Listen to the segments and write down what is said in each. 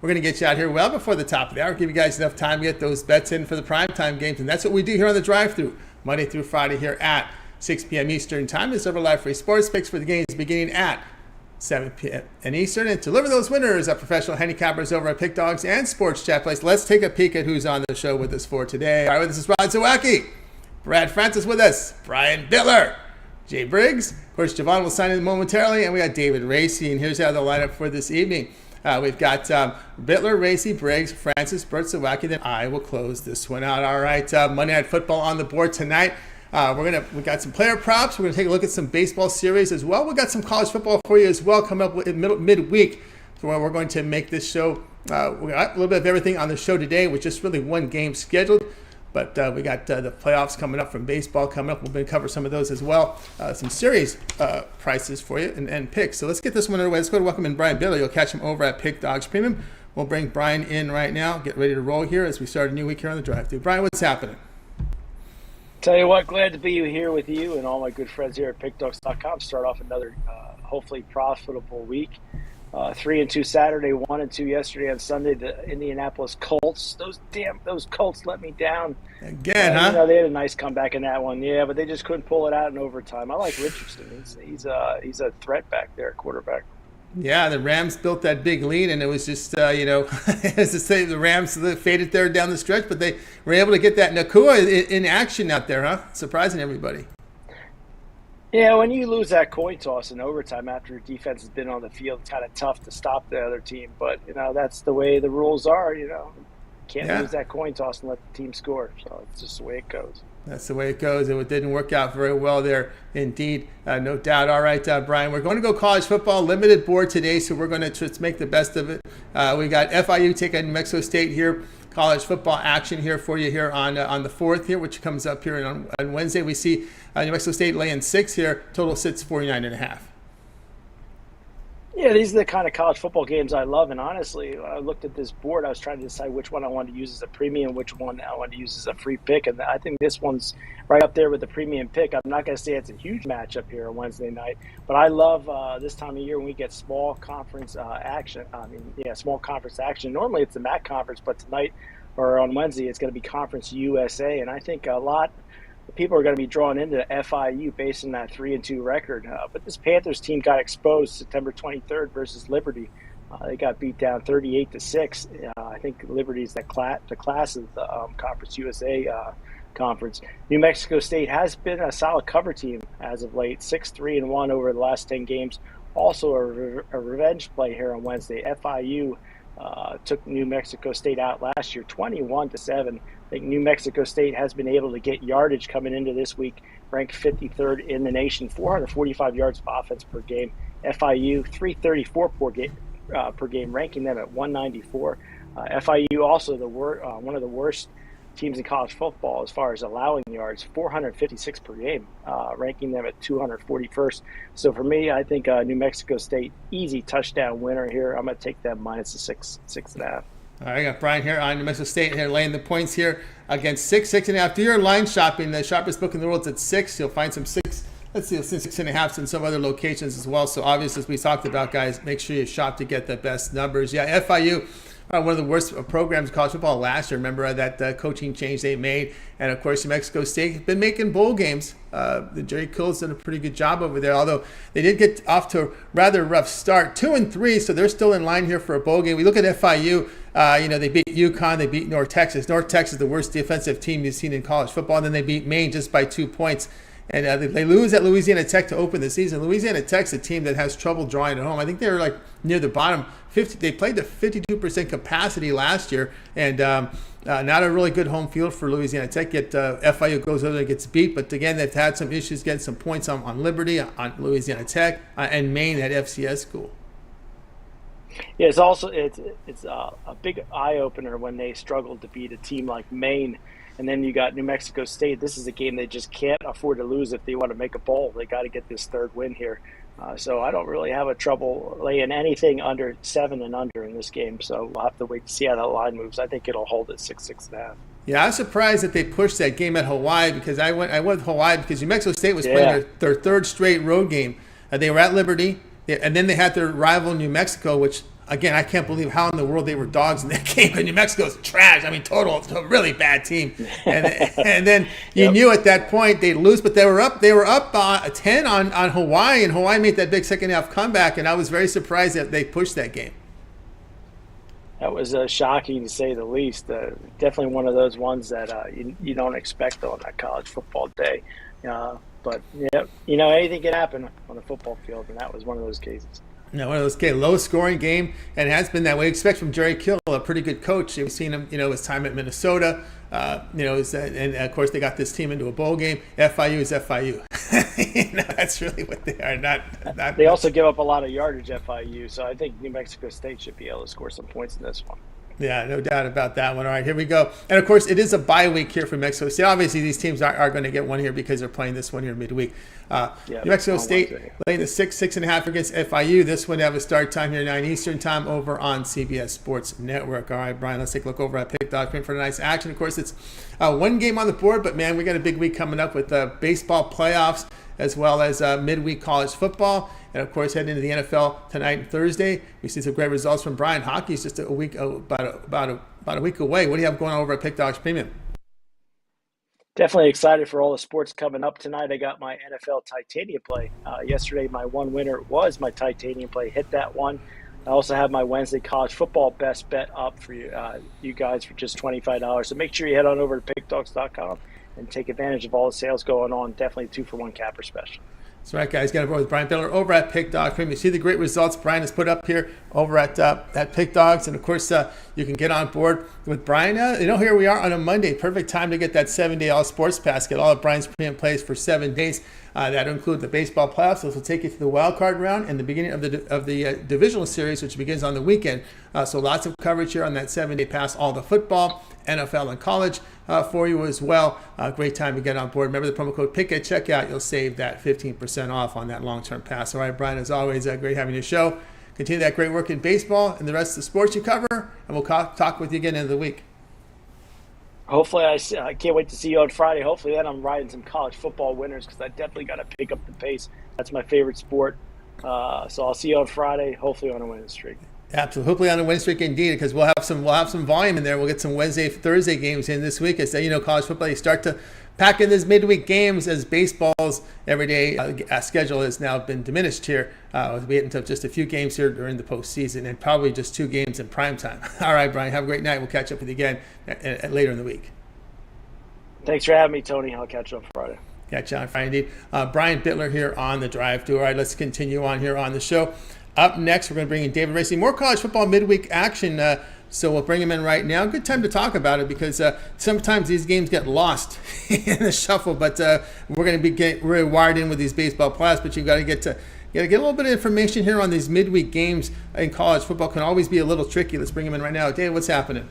We're going to get you out here well before the top of the hour, give you guys enough time to get those bets in for the primetime games. And that's what we do here on the drive-thru, Monday through Friday here at 6 p.m. Eastern Time. This is our live free sports picks for the games beginning at 7 p.m. and Eastern. And to deliver those winners are professional handicappers over at Pick Dogs and Sports Chat Place. Let's take a peek at who's on the show with us for today. All right, this is Rod Zawacky, Brad Francis with us, Brian Bitler, Jay Briggs. Of course, Jovan will sign in momentarily, and we got David Racey. And here's how the lineup for this evening. We've got Bitler, Racey, Briggs, Francis, Burts, Zawacky. Then I will close this one out. All right, Monday Night Football on the board tonight. We got some player props. We're gonna take a look at some baseball series as well. We got some college football for you as well coming up midweek, where we're going to make this show. We got a little bit of everything on the show today, with just really one game scheduled. But we got the playoffs coming up from baseball coming up. We're going to cover some of those as well. Some series prices for you and picks. So let's get this one underway. Let's go to welcome in Brian Bitler. You'll catch him over at Pick Dogs Premium. We'll bring Brian in right now. Get ready to roll here as we start a new week here on the drive-thru. Brian, what's happening? Tell you what, glad to be here with you and all my good friends here at PickDogs.com. Start off another hopefully profitable week. 3-2 Saturday, 1-2 yesterday on Sunday. The Indianapolis Colts. Those Colts let me down again, huh? You know, they had a nice comeback in that one, yeah, but they just couldn't pull it out in overtime. I like Richardson. He's a threat back there, quarterback. Yeah, the Rams built that big lead, and it was just as to say, the Rams faded there down the stretch, but they were able to get that Nakua in action out there, huh? Surprising everybody. Yeah, when you lose that coin toss in overtime after your defense has been on the field, it's kind of tough to stop the other team. But, that's the way the rules are, Can't lose that coin toss and let the team score. So it's just the way it goes. That's the way it goes. It didn't work out very well there, indeed. No doubt. All right, Brian, we're going to go college football, limited board today, so we're going to just make the best of it. We got FIU taking New Mexico State here. College football action here for you here on the 4th here, which comes up here on Wednesday. We see New Mexico State laying 6 here. Total sits 49.5. Yeah, these are the kind of college football games I love. And honestly, when I looked at this board, I was trying to decide which one I wanted to use as a premium, which one I wanted to use as a free pick. And I think this one's right up there with the premium pick. I'm not going to say it's a huge matchup here on Wednesday night, but I love this time of year when we get small conference action. Small conference action. Normally it's the MAC conference, but tonight or on Wednesday it's going to be Conference USA. And I think a lot of people are going to be drawn into FIU based on that 3-2 record. But this Panthers team got exposed September 23rd versus Liberty. They got beat down 38-6. I think Liberty's the class of the Conference USA conference. New Mexico State has been a solid cover team as of late, 6-3-1 over the last 10 games. Also a revenge play here on Wednesday. FIU took New Mexico State out last year, 21-7. I think New Mexico State has been able to get yardage coming into this week, ranked 53rd in the nation, 445 yards of offense per game. FIU, 334 per game, ranking them at 194. FIU also one of the worst teams in college football as far as allowing yards, 456 per game, ranking them at 241st. So for me, I think New Mexico State, easy touchdown winner here. I'm going to take them minus the 6.5. All right, I got Brian here on New Mexico State here laying the points here against 6.5. Do your line shopping. The sharpest book in the world is at 6. You'll find some 6. Let's see, 6.5 in some other locations as well. So obviously, as we talked about, guys, make sure you shop to get the best numbers. Yeah, FIU. One of the worst programs in college football last year. Remember that coaching change they made. And, of course, New Mexico State has been making bowl games. The Jerry Kill's done a pretty good job over there, although they did get off to a rather rough start. 2-3, so they're still in line here for a bowl game. We look at FIU. They beat UConn. They beat North Texas. North Texas, the worst defensive team you've seen in college football. And then they beat Maine just by 2 points. And they lose at Louisiana Tech to open the season. Louisiana Tech's a team that has trouble drawing at home. I think they were near the bottom 50. They played to 52% capacity last year, and not a really good home field for Louisiana Tech. Yet FIU goes over there and gets beat. But again, they've had some issues getting some points on Liberty, on Louisiana Tech, and Maine at FCS school. Yeah, it's a big eye opener when they struggled to beat a team like Maine. And then you got New Mexico State. This is a game they just can't afford to lose if they want to make a bowl. They got to get this third win here. So I don't really have a trouble laying anything under 7 and under in this game. So we'll have to wait to see how that line moves. I think it'll hold at 6.5. Yeah, I was surprised that they pushed that game at Hawaii because I went with Hawaii because New Mexico State was playing their third straight road game. They were at Liberty, and then they had their rival New Mexico, which again, I can't believe how in the world they were dogs in that game. And New Mexico's trash. I mean, total, really bad team. And then you knew at that point they'd lose, but they were up 10 on Hawaii, and Hawaii made that big second half comeback, and I was very surprised that they pushed that game. That was shocking to say the least. Definitely one of those ones that you don't expect on that college football day. But yeah, anything can happen on the football field, and that was one of those cases. No, one of those low-scoring game, and it has been that way. Expect from Jerry Kill, a pretty good coach. We've seen him, his time at Minnesota. And of course they got this team into a bowl game. FIU is FIU. That's really what they are. Not. They also give up a lot of yardage, FIU. So I think New Mexico State should be able to score some points in this one. Yeah, no doubt about that one. All right, here we go. And, of course, it is a bye week here for Mexico State. Obviously, these teams are going to get one here because they're playing this one here midweek. New Mexico State laying the 6.5 against FIU. This one have a start time here, 9 Eastern time over on CBS Sports Network. All right, Brian, let's take a look over at Pick.com for a nice action. Of course, it's one game on the board, but, man, we got a big week coming up with baseball playoffs as well as midweek college football. And, of course, heading into the NFL tonight and Thursday, we see some great results from Brian. Hockey's just a week, about a week away. What do you have going on over at Pick Dogs Premium? Definitely excited for all the sports coming up tonight. I got my NFL Titanium play. Yesterday, my one winner was my Titanium play. Hit that one. I also have my Wednesday college football best bet up for you guys for just $25. So make sure you head on over to pickdogs.com and take advantage of all the sales going on. Definitely 2-for-1 capper special. That's right, guys. Got to with Brian Bitler over at Pick Dog Premium. You see the great results Brian has put up here over at Pick Dogs. And, of course, you can get on board with Brian. Here we are on a Monday. Perfect time to get that 7-day all sports pass. Get all of Brian's premium plays for 7 days. That will include the baseball playoffs. This will take you through the wild card round and the beginning of the divisional series, which begins on the weekend. So lots of coverage here on that 7-day pass. All the football, NFL, and college for you as well. Great time to get on board. Remember the promo code PICK at checkout. You'll save that 15% off on that long-term pass. All right, Brian, as always, great having your show. Continue that great work in baseball and the rest of the sports you cover, and we'll talk with you again at the end of the week. Hopefully, I can't wait to see you on Friday. Hopefully, then I'm riding some college football winners because I definitely got to pick up the pace. That's my favorite sport. So I'll see you on Friday, hopefully on a winning streak. Absolutely. Hopefully on a winning streak indeed, because we'll have some volume in there. We'll get some Wednesday, Thursday games in this week. As college football, you start to pack in these midweek games as baseball's everyday schedule has now been diminished here. We get into just a few games here during the postseason and probably just 2 games in prime time. All right, Brian, have a great night. We'll catch up with you again later in the week. Thanks for having me, Tony. I'll catch you on Friday. Catch you on Friday indeed. Brian Bitler here on the Drive Thru. All right, let's continue on here on the show. Up next, we're going to bring in David Racey. More college football midweek action, so we'll bring him in right now. Good time to talk about it because sometimes these games get lost in the shuffle, but we're going to be really wired in with these baseball playoffs, but you've got to get a little bit of information here on these midweek games in college football. Can always be a little tricky. Let's bring him in right now. David, what's happening?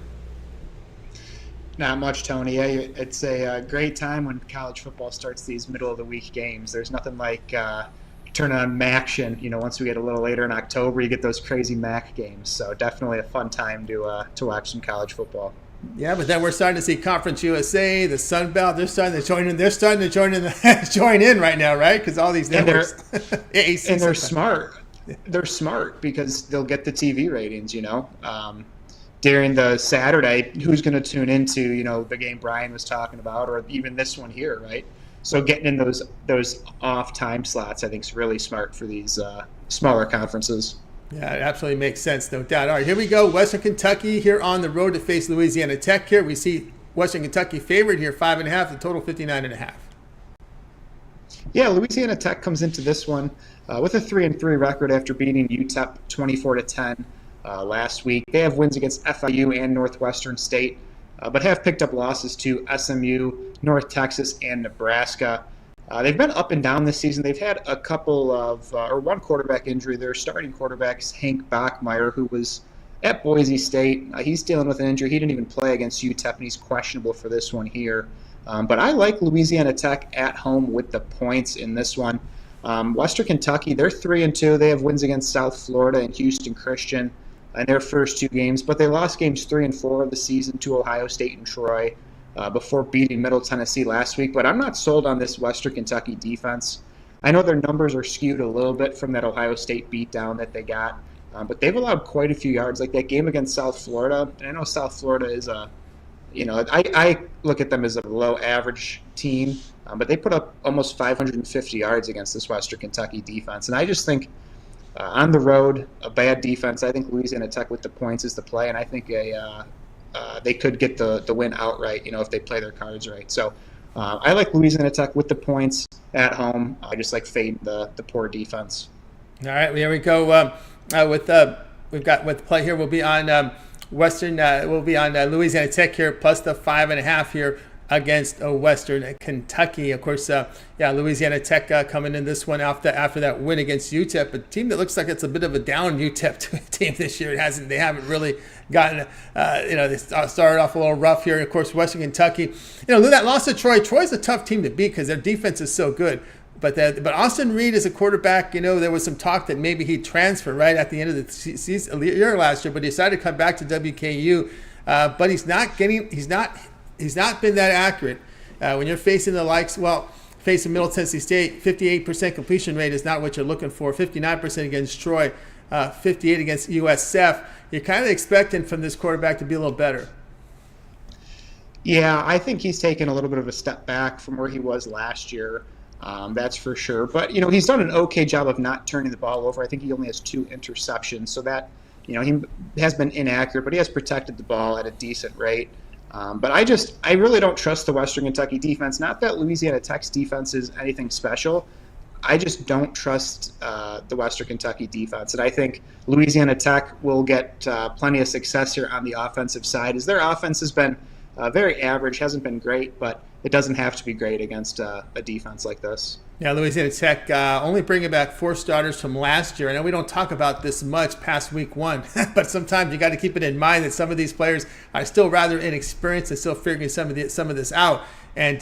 Not much, Tony. It's a great time when college football starts these middle-of-the-week games. There's nothing like turn on MACtion. Once we get a little later in October, you get those crazy MAC games. So definitely a fun time to watch some college football. Yeah, but then we're starting to see Conference USA, the Sun Belt. They're starting to join in. They're starting to join in right now, right? Because all these networks and they're smart. They're smart because they'll get the TV ratings. During the Saturday, who's going to tune into the game Brian was talking about, or even this one here, right? So getting in those off time slots, I think, is really smart for these smaller conferences. Yeah, it absolutely makes sense, no doubt. All right, here we go. Western Kentucky here on the road to face Louisiana Tech. Here we see Western Kentucky favored here, 5.5. The total 59.5. Yeah, Louisiana Tech comes into this one with a 3-3 record after beating UTEP 24-10 last week. They have wins against FIU and Northwestern State, but have picked up losses to SMU, North Texas, and Nebraska. They've been up and down this season. They've had a couple of, or one quarterback injury. Their starting quarterback is Hank Bachmeier, who was at Boise State. He's dealing with an injury. He didn't even play against UTEP, and he's questionable for this one here. But I like Louisiana Tech at home with the points in this one. Western Kentucky, they're 3-2. They have wins against South Florida and Houston Christian in their first 2 games, but they lost games 3 and 4 of the season to Ohio State and Troy before beating Middle Tennessee last week. But I'm not sold on this Western Kentucky defense. I know their numbers are skewed a little bit from that Ohio State beatdown that they got but they've allowed quite a few yards. Like that game against South Florida, and I know South Florida is I look at them as a below average team, but they put up almost 550 yards against this Western Kentucky defense. And I just think on the road, a bad defense, I think Louisiana Tech with the points is the play, and I think they could get the win outright, if they play their cards right. So I like Louisiana Tech with the points at home. I just like fading the poor defense. All right, here we go. We've got with the play here. We'll be on Louisiana Tech here, plus the 5.5 here against Western Kentucky. Of course, Louisiana Tech coming in this one after that win against UTEP, a team that looks like it's a bit of a down UTEP team this year. They haven't really gotten, they started off a little rough here. Of course, Western Kentucky, that loss to Troy. Troy's a tough team to beat because their defense is so good. But Austin Reed is a quarterback. There was some talk that maybe he'd transfer right at the end of the year last year, but he decided to come back to WKU. But he's not been that accurate. When you're facing facing Middle Tennessee State, 58% completion rate is not what you're looking for. 59% against Troy, 58 against USF. You're kind of expecting from this quarterback to be a little better. Yeah, I think he's taken a little bit of a step back from where he was last year. That's for sure. But, he's done an okay job of not turning the ball over. I think he only has 2 interceptions. So that, he has been inaccurate, but he has protected the ball at a decent rate. But I really don't trust the Western Kentucky defense. Not that Louisiana Tech's defense is anything special. I just don't trust the Western Kentucky defense. And I think Louisiana Tech will get plenty of success here on the offensive side, as their offense has been very average, hasn't been great, but it doesn't have to be great against a defense like this. Yeah, Louisiana Tech only bringing back 4 starters from last year. I know we don't talk about this much past week 1, but sometimes you got to keep it in mind that some of these players are still rather inexperienced and still figuring some of this out. And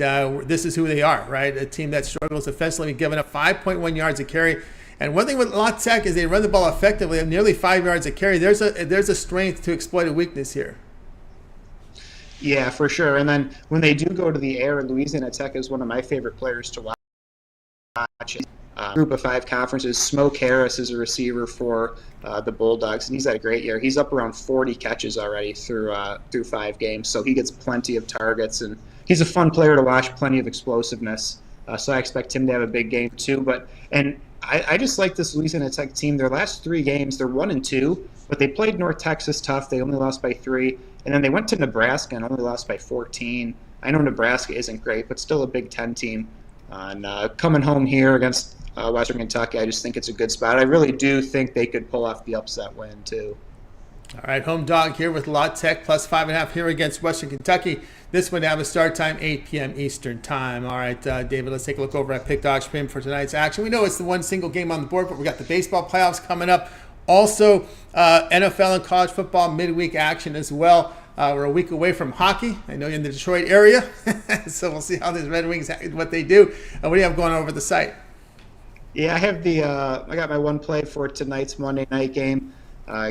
this is who they are, right? A team that struggles defensively, giving up 5.1 yards a carry. And one thing with La Tech is they run the ball effectively at nearly 5 yards a carry. There's a strength to exploit a weakness here. Yeah, for sure. And then when they do go to the air, Louisiana Tech is one of my favorite players to watch. Group of 5 conferences. Smoke Harris is a receiver for the Bulldogs, and he's had a great year. He's up around 40 catches already through 5 games, so he gets plenty of targets, and he's a fun player to watch, plenty of explosiveness. So I expect him to have a big game too. And I just like this Louisiana Tech team. Their last 3 games, they're 1-2, but they played North Texas tough. They only lost by 3. And then they went to Nebraska and only lost by 14. I know Nebraska isn't great, but still a Big Ten team. And coming home here against Western Kentucky, I just think it's a good spot. I really do think they could pull off the upset win, too. All right, home dog here with La Tech, plus 5.5 here against Western Kentucky. This one to have a start time, 8 p.m. Eastern time. All right, David, let's take a look over at Pick Dog Stream for tonight's action. We know it's the one single game on the board, but we got the baseball playoffs coming up. Also, NFL and college football midweek action as well. We're a week away from hockey. I know you're in the Detroit area, so we'll see how these Red Wings, what they do. What do you have going over the site? Yeah, I have I got my one play for tonight's Monday night game.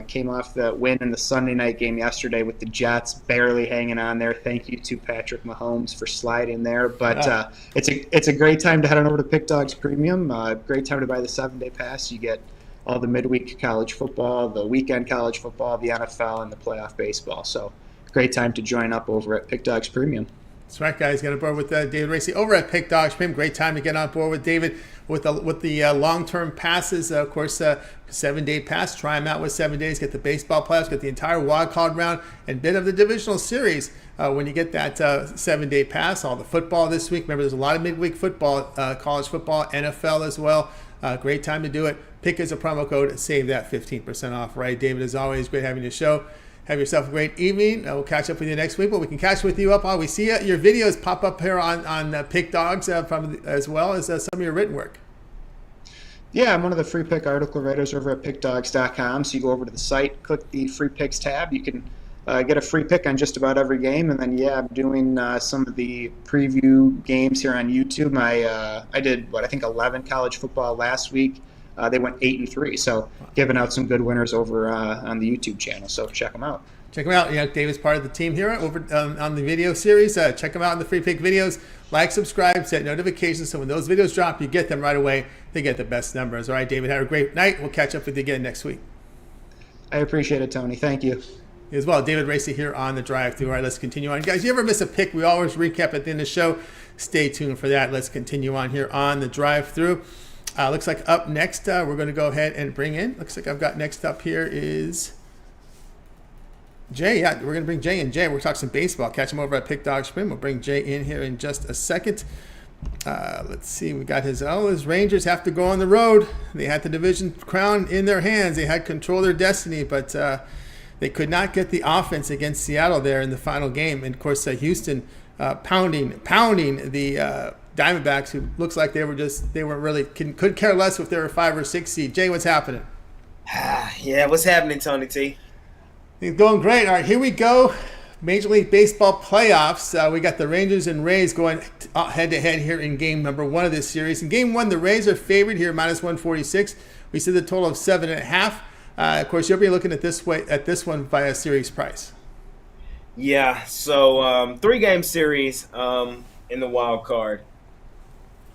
Came off the win in the Sunday night game yesterday with the Jets barely hanging on there. Thank you to Patrick Mahomes for sliding there. But it's a great time to head on over to Pick Dogs Premium. Great time to buy the 7-day pass. You get all the midweek college football, the weekend college football, the NFL, and the playoff baseball. So great time to join up over at Pick Dogs Premium. That's right, guys. Got on board with David Racey over at Pick Dogs Premium. Great time to get on board with David with the long-term passes. Of course, 7-day pass. Try them out with 7 days. Get the baseball playoffs. Get the entire wild card round and bit of the divisional series when you get that 7-day pass. All the football this week. Remember, there's a lot of midweek football, college football, NFL as well. Great time to do it. Pick as a promo code. Save that 15% off. Right, David, as always, great having your show. Have yourself a great evening. We'll catch up with you next week, but we can catch with you up on. We see your videos pop up here on Pick Dogs as well as some of your written work. Yeah, I'm one of the free pick article writers over at pickdogs.com. So you go over to the site, click the free picks tab. You can get a free pick on just about every game. And then, I'm doing some of the preview games here on YouTube. I did, I think 11 college football last week. They went 8-3, so giving out some good winners over on the YouTube channel. So check them out. Check them out. David's part of the team here over on the video series. Check them out in the free pick videos. Like, subscribe, set notifications, so when those videos drop, you get them right away. They get the best numbers. All right, David, have a great night. We'll catch up with you again next week. I appreciate it, Tony. Thank you. As well, David Racey here on the drive-thru. All right, let's continue on. Guys, you ever miss a pick? We always recap at the end of the show. Stay tuned for that. Let's continue on here on the drive-thru. Looks like up next, we're going to go ahead and bring in. Looks like I've got next up here is Jay. Yeah, we're going to bring Jay in. Jay, we're talking some baseball. Catch him over at Pick Dog Spring. We'll bring Jay in here in just a second. Let's see. We got his Rangers have to go on the road. They had the division crown in their hands. They had control of their destiny, but they could not get the offense against Seattle there in the final game. And, of course, Houston pounding the Diamondbacks, who looks like they weren't really could care less if they were a 5 or 6 seed. Jay, what's happening? Yeah, what's happening, Tony T? It's going great. All right, here we go. Major League Baseball playoffs. We got the Rangers and Rays going head-to-head here in game number 1 of this series. In game 1, the Rays are favored here, minus 146. We see the total of 7.5. Of course, you'll be looking at this one by a series price. Yeah, so 3-game series in the wild card.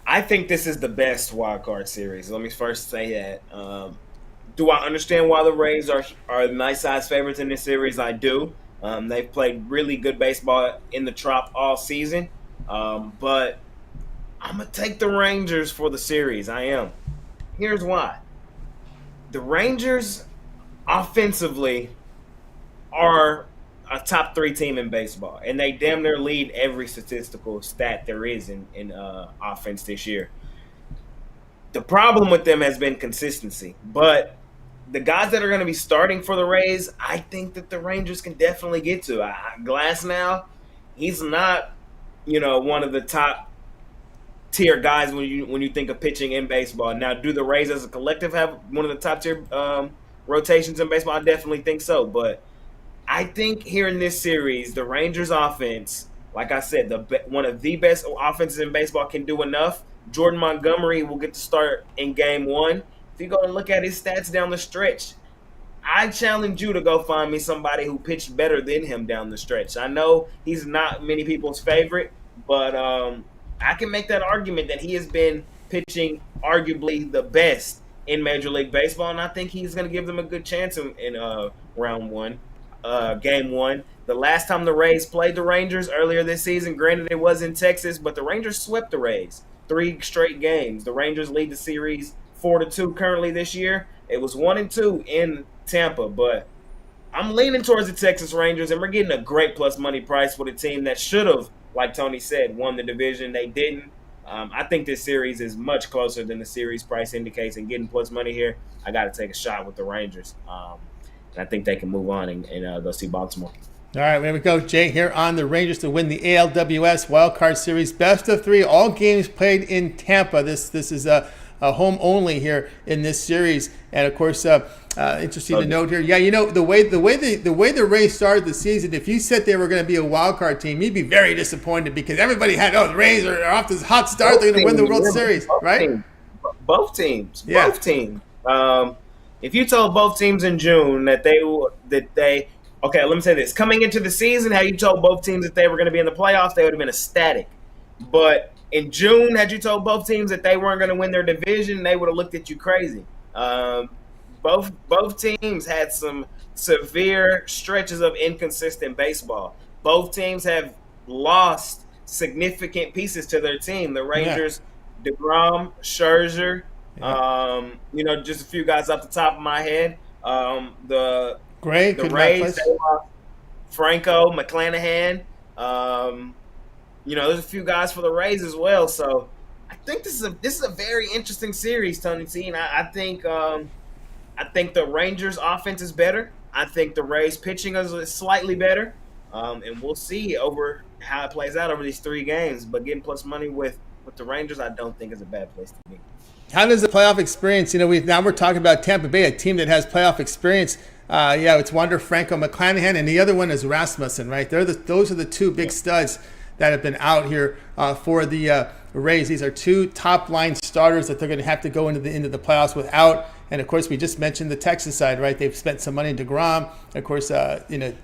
I think this is the best wild card series. Let me first say that. Do I understand why the Rays are nice size favorites in this series? I do. They've played really good baseball in the Trop all season. But I'm going to take the Rangers for the series. I am. Here's why. The Rangers offensively are a top 3 team in baseball, and they damn near lead every statistical stat there is in offense this year. The problem with them has been consistency, but the guys that are going to be starting for the Rays, I think that the Rangers can definitely get to. Glass now, he's not, one of the top tier guys when you think of pitching in baseball. Now, do the Rays as a collective have one of the top tier rotations in baseball? I definitely think so. But I think here in this series, the Rangers offense, like I said, one of the best offenses in baseball, can do enough. Jordan Montgomery will get to start in game 1. If you go and look at his stats down the stretch, I challenge you to go find me somebody who pitched better than him down the stretch. I know he's not many people's favorite, but I can make that argument that he has been pitching arguably the best in Major League Baseball, and I think he's going to give them a good chance in round 1, game 1. The last time the Rays played the Rangers earlier this season, granted it was in Texas, but the Rangers swept the Rays 3 straight games. The Rangers lead the series 4-2 currently this year. It was 1-2 in Tampa, but I'm leaning towards the Texas Rangers, and we're getting a great plus money price with a team that should have, like Tony said, won the division. They didn't. I think this series is much closer than the series price indicates, and getting plus money here, I got to take a shot with the Rangers. And I think they can move on and go see Baltimore. All right, there we go. Jay here on the Rangers to win the ALWS Wildcard Series. Best of 3, all games played in Tampa. This is a home only here in this series, and of course, interesting to note here. Yeah, the way the Rays started the season, if you said they were going to be a wild card team, you'd be very disappointed because everybody had, the Rays are off this hot start. They're going to win the World Series, right? Both teams. If you told both teams in June that they okay, let me say this: coming into the season, had you told both teams that they were going to be in the playoffs, they would have been ecstatic. But in June, had you told both teams that they weren't going to win their division, they would have looked at you crazy. Both teams had some severe stretches of inconsistent baseball. Both teams have lost significant pieces to their team. The Rangers, DeGrom, Scherzer, just a few guys off the top of my head. The Rays, they lost Franco, McClanahan. There's a few guys for the Rays as well. So I think this is a very interesting series, Tony T. And I think the Rangers' offense is better. I think the Rays' pitching is slightly better. And we'll see over how it plays out over these 3 games. But getting plus money with the Rangers, I don't think is a bad place to be. How does the playoff experience? Now we're talking about Tampa Bay, a team that has playoff experience. It's Wander Franco, McClanahan, and the other one is Rasmussen, right? Those are the 2 big studs that have been out here for the Rays. These are 2 top-line starters that they're going to have to go into the playoffs without. And of course, we just mentioned the Texas side, right? They've spent some money in DeGrom. Of course, they've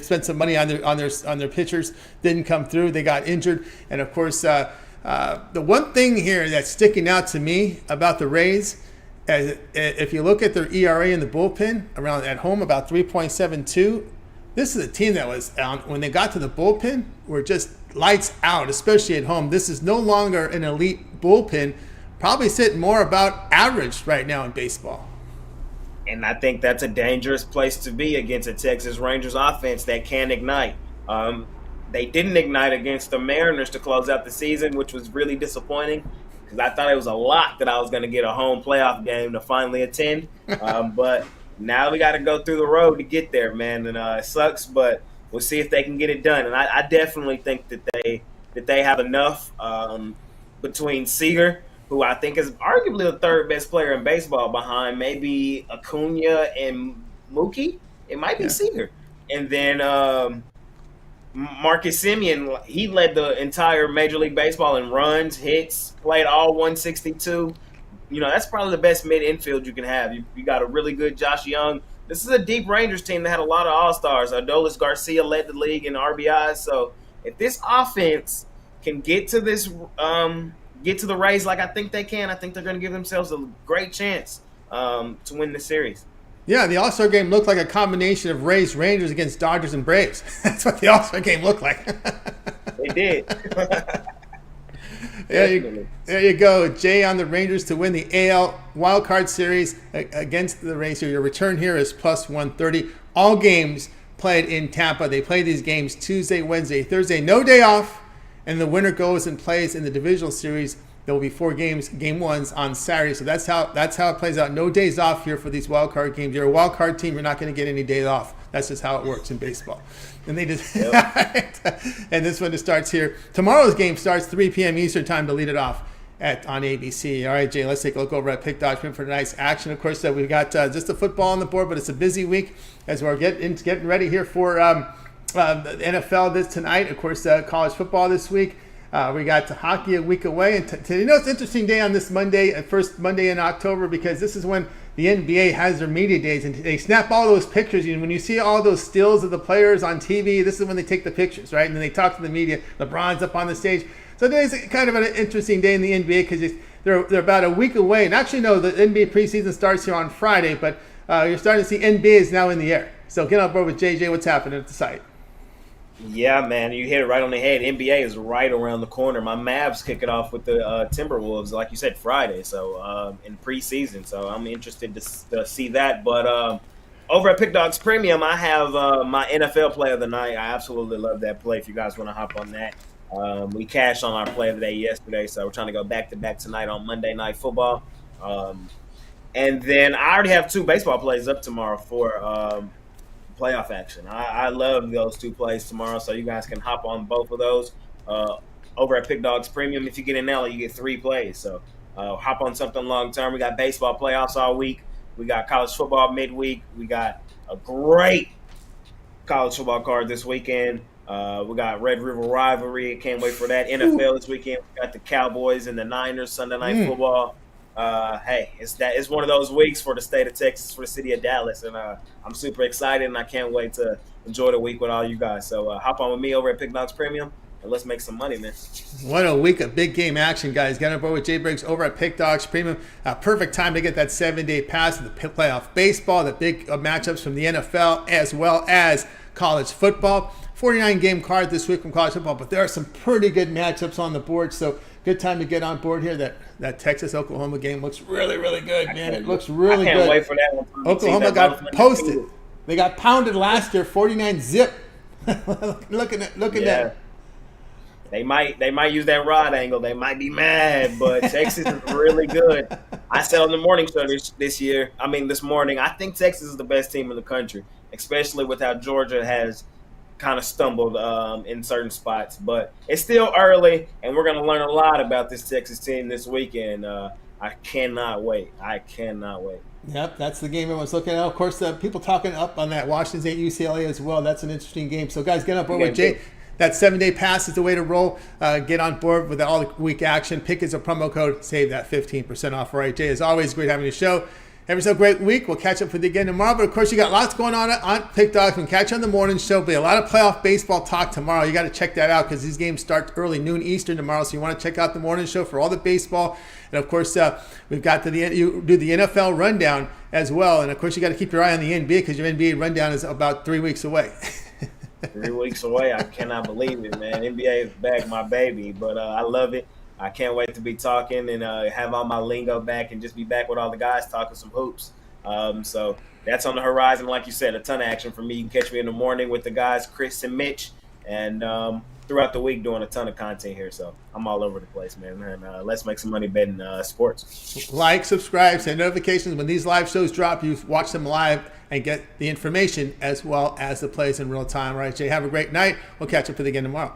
spent some money on their pitchers. Didn't come through. They got injured, and of course, the one thing here that's sticking out to me about the Rays, If you look at their ERA in the bullpen around at home, about 3.72. This is a team that was, when they got to the bullpen, were just lights out, especially at home. This is no longer an elite bullpen, probably sitting more about average right now in baseball. And I think that's a dangerous place to be against a Texas Rangers offense that can ignite. They didn't ignite against the Mariners to close out the season, which was really disappointing because I thought it was a lot that I was going to get a home playoff game to finally attend. But now we got to go through the road to get there, man. And it sucks, but we'll see if they can get it done. And I definitely think that they have enough between Seager, who I think is arguably the third best player in baseball behind maybe Acuna and Mookie. It might be Seager. And then Marcus Semien, he led the entire Major League Baseball in runs, hits, played all 162. That's probably the best mid-infield you can have. You got a really good Josh Young. This is a deep Rangers team that had a lot of all-stars. Adolis Garcia led the league in RBIs. So if this offense can get to the Rays like I think they can, I think they're going to give themselves a great chance to win the series. Yeah, the All-Star game looked like a combination of Rays, Rangers against Dodgers and Braves. That's what the All-Star game looked like. It did. There you go. Jay on the Rangers to win the AL Wildcard Series against the Rays. Your return here is plus 130. All games played in Tampa. They play these games Tuesday, Wednesday, Thursday. No day off. And the winner goes and plays in the divisional series. There will be 4 games, game ones on Saturday. So that's how it plays out. No days off here for these wild card games. You're a wild card team. You're not going to get any days off. That's just how it works in baseball. And they just and this one starts here. Tomorrow's game starts 3 p.m. Eastern time to lead it off on ABC. All right, Jay, let's take a look over at Pick Dodge for tonight's action. Of course, we've got just the football on the board, but it's a busy week as we're getting ready here for the NFL tonight. Of course, college football this week. We got hockey a week away. And it's an interesting day on this Monday, first Monday in October, because this is when the NBA has their media days. And they snap all those pictures. When you see all those stills of the players on TV, this is when they take the pictures, right? And then they talk to the media. LeBron's up on the stage. So today's kind of an interesting day in the NBA because they're about a week away. And actually, no, the NBA preseason starts here on Friday, but you're starting to see NBA is now in the air. So get on board with JJ. What's happening at the site? Yeah, man, you hit it right on the head. NBA is right around the corner. My Mavs kick it off with the Timberwolves, like you said, Friday. So in preseason, so I'm interested to see that. But over at Pick Dogs Premium, I have my NFL Play of the Night. I absolutely love that play. If you guys want to hop on that, we cashed on our Play of the Day yesterday, so we're trying to go back to back tonight on Monday Night Football. And then I already have 2 baseball plays up tomorrow for playoff action. I love those 2 plays tomorrow, so you guys can hop on both of those over at Pick Dogs Premium. If you get in now, you get 3 plays. So hop on something long term. We got baseball playoffs all week. We got college football midweek. We got a great college football card this weekend. We got Red River Rivalry. Can't wait for that. NFL this weekend. We got the Cowboys and the Niners Sunday Night Football. Hey, it's one of those weeks for the state of Texas, for the city of Dallas, and I'm super excited, and I can't wait to enjoy the week with all you guys. So hop on with me over at Pick Dogs Premium, and let's make some money, man. What a week of big game action, guys. Get on board with Jay Briggs over at Pick Dogs Premium. Perfect time to get that 7-day pass to the playoff baseball, the big matchups from the NFL, as well as college football. 49-game card this week from college football, but there are some pretty good matchups on the board, so good time to get on board here. That Texas-Oklahoma game looks really, really good, man. It looks really good. I can't wait for that one. Oklahoma got posted. They got pounded last year, 49-zip. looking at that. They might use that rod angle. They might be mad, but Texas is really good. I said on the morning show this morning, I think Texas is the best team in the country, especially with how Georgia has kind of stumbled in certain spots, but it's still early, and we're going to learn a lot about this Texas team this weekend. I cannot wait. Yep, that's the game everyone's looking at. Of course, people talking up on that Washington State UCLA as well. That's an interesting game. So, guys, get on board with Jay. That 7-day pass is the way to roll. Get on board with all the week action. Pick as a promo code. Save that 15% off. All right, Jay, as always, great having you show. Every so great week. We'll catch up with you again tomorrow. But, of course, you got lots going on Pick Dogs. We can catch you on the morning show. There'll be a lot of playoff baseball talk tomorrow. You got to check that out because these games start early, noon Eastern tomorrow. So you want to check out the morning show for all the baseball. And, of course, we've got you do the NFL rundown as well. And, of course, you got to keep your eye on the NBA because your NBA rundown is about 3 weeks away. 3 weeks away. I cannot believe it, man. NBA is back, my baby. But I love it. I can't wait to be talking and have all my lingo back and just be back with all the guys talking some hoops. So that's on the horizon. Like you said, a ton of action for me. You can catch me in the morning with the guys, Chris and Mitch, and throughout the week doing a ton of content here. So I'm all over the place, man. And let's make some money betting sports. Like, subscribe, send notifications. When these live shows drop, you watch them live and get the information as well as the plays in real time. All right, Jay, have a great night. We'll catch up with you again tomorrow.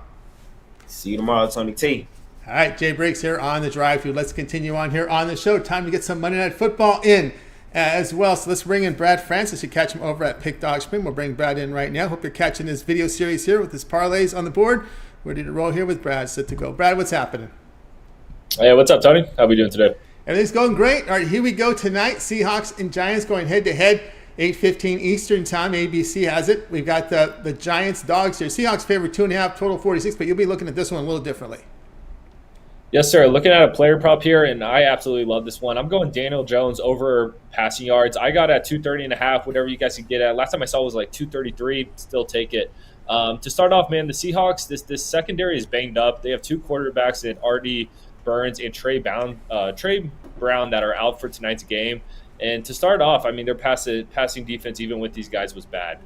See you tomorrow, Tony T. All right, Jay Briggs here on the drive-thru. Let's continue on here on the show. Time to get some Monday Night Football in as well. So let's bring in Brad Francis. You catch him over at Pick Dog Spring. We'll bring Brad in right now. Hope you're catching this video series here with his parlays on the board. Ready to roll here with Brad. Set to go. Brad, what's happening? Hey, what's up, Tony? How are we doing today? Everything's going great. All right, here we go tonight. Seahawks and Giants going head-to-head. 8:15 Eastern time. ABC has it. We've got the Giants dogs here. Seahawks favor 2.5, total 46, but you'll be looking at this one a little differently. Yes, sir. Looking at a player prop here, and I absolutely love this one. I'm going Daniel Jones over passing yards. I got at 230.5, whatever you guys could get at. Last time I saw it was like 233. Still take it. To start off, man, the Seahawks, this secondary is banged up. They have two quarterbacks in R.D. Burns and Trey Brown that are out for tonight's game. And to start off, I mean, their passing defense, even with these guys, was bad.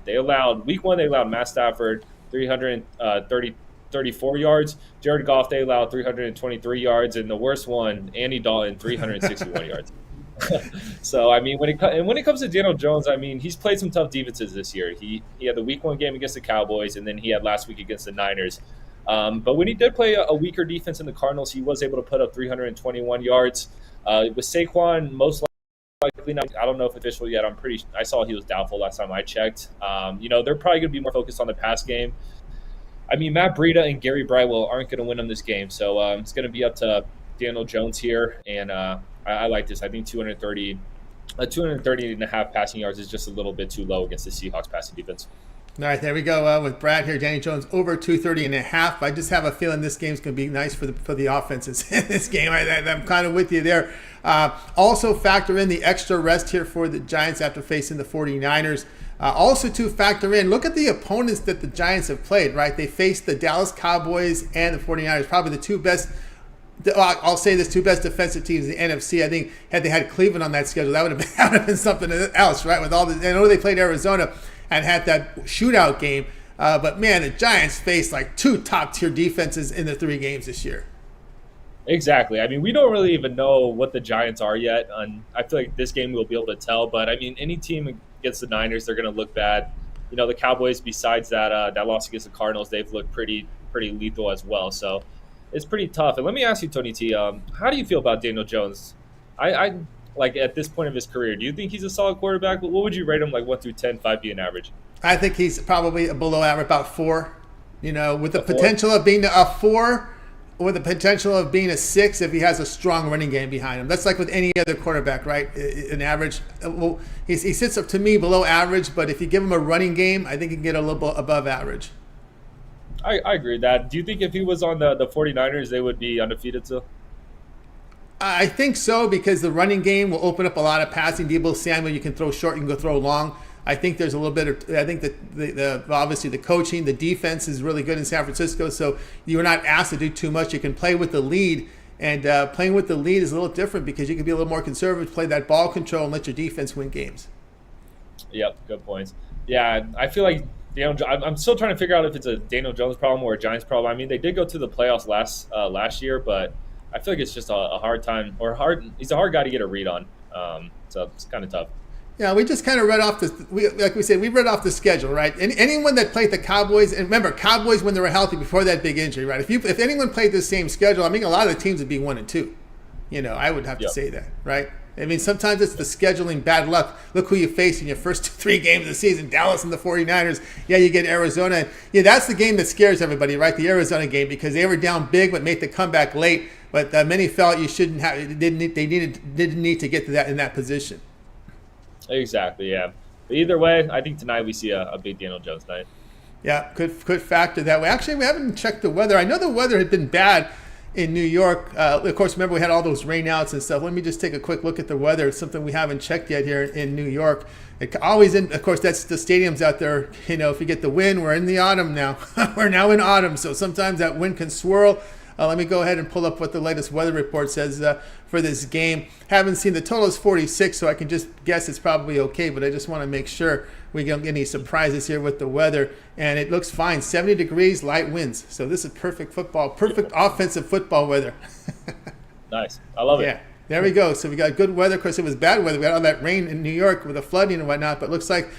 Week one, they allowed Matt Stafford 334 yards. Jared Goff, they allowed 323 yards. And the worst one, Andy Dalton, 361 yards. So, I mean, when it comes to Daniel Jones, I mean, he's played some tough defenses this year. He had the week one game against the Cowboys, and then he had last week against the Niners. But when he did play a weaker defense in the Cardinals, he was able to put up 321 yards. With Saquon, most likely not. I don't know if official yet. I saw he was doubtful last time I checked. They're probably going to be more focused on the pass game. I mean, Matt Breida and Gary Brightwell aren't going to win them this game, so it's going to be up to Daniel Jones here, and I like this. I think 230.5 passing yards is just a little bit too low against the Seahawks passing defense. All right, there we go with Brad here. Danny Jones over 230.5. I just have a feeling this game's going to be nice for the offenses in this game. I'm kind of with you there. Also factor in the extra rest here for the Giants after facing the 49ers. Also to factor in, look at the opponents that the Giants have played, right? They faced the Dallas Cowboys and the 49ers, probably the two best, I'll say this, two best defensive teams in the NFC. I think had they had Cleveland on that schedule, that would have been something else, right? With all the, I know they played Arizona and had that shootout game, but man, the Giants faced like two top-tier defenses in the 3 games this year. Exactly. I mean, we don't really even know what the Giants are yet, and I feel like this game we'll be able to tell. But I mean, any team against the Niners, they're going to look bad. You know, the Cowboys, besides that loss against the Cardinals, they've looked pretty lethal as well. So it's pretty tough. And let me ask you, Tony T, how do you feel about Daniel Jones? I like at this point of his career, do you think he's a solid quarterback? What would you rate him, like 1 through 10, 5 being average? I think he's probably below average, about 4. You know, with the potential of being a 4. With the potential of being a 6 if he has a strong running game behind him. That's like with any other quarterback, right? An average. Well, he sits up to me below average, but if you give him a running game, I think he can get a little bit above average. I agree with that. Do you think if he was on the 49ers, they would be undefeated still? I think so, because the running game will open up a lot of passing. Debo Samuel, you can throw short, you can go throw long. I think there's a little bit of, I think that the obviously the coaching, the defense is really good in San Francisco, so you're not asked to do too much. You can play with the lead, and playing with the lead is a little different because you can be a little more conservative, play that ball control, and let your defense win games. Yep, good points. Yeah, I feel like I'm still trying to figure out if it's a Daniel Jones problem or a Giants problem. I mean, they did go to the playoffs last year, but I feel like it's just a hard time, he's a hard guy to get a read on, so it's kind of tough. Yeah, we just kind of read off we read off the schedule, right? And anyone that played the Cowboys, and remember, Cowboys when they were healthy before that big injury, right? If anyone played the same schedule, I mean, a lot of the teams would be 1 and 2. You know, I would have to say that, right? I mean, sometimes it's the scheduling bad luck. Look who you face in your first 3 games of the season: Dallas and the 49ers. Yeah, you get Arizona. Yeah, that's the game that scares everybody, right? The Arizona game, because they were down big but made the comeback late. But many felt you shouldn't have. They didn't need to get to that in that position. Exactly, yeah. But either way, I think tonight we see a big Daniel Jones night. Yeah, could factor that way. Actually, we haven't checked the weather. I know the weather had been bad in New York. Of course, remember we had all those rainouts and stuff. Let me just take a quick look at the weather. It's something we haven't checked yet here in New York. Of course, that's the stadiums out there. You know, if you get the wind, we're in the autumn now. We're now in autumn, so sometimes that wind can swirl. Let me go ahead and pull up what the latest weather report says for this game. Haven't seen the total is 46, so I can just guess it's probably okay, but I just want to make sure we don't get any surprises here with the weather. And it looks fine, 70 degrees, light winds. So this is perfect offensive football weather. Nice. I love it. Yeah, there we go. So we got good weather. Of course, it was bad weather. We had all that rain in New York with the flooding and whatnot, but looks like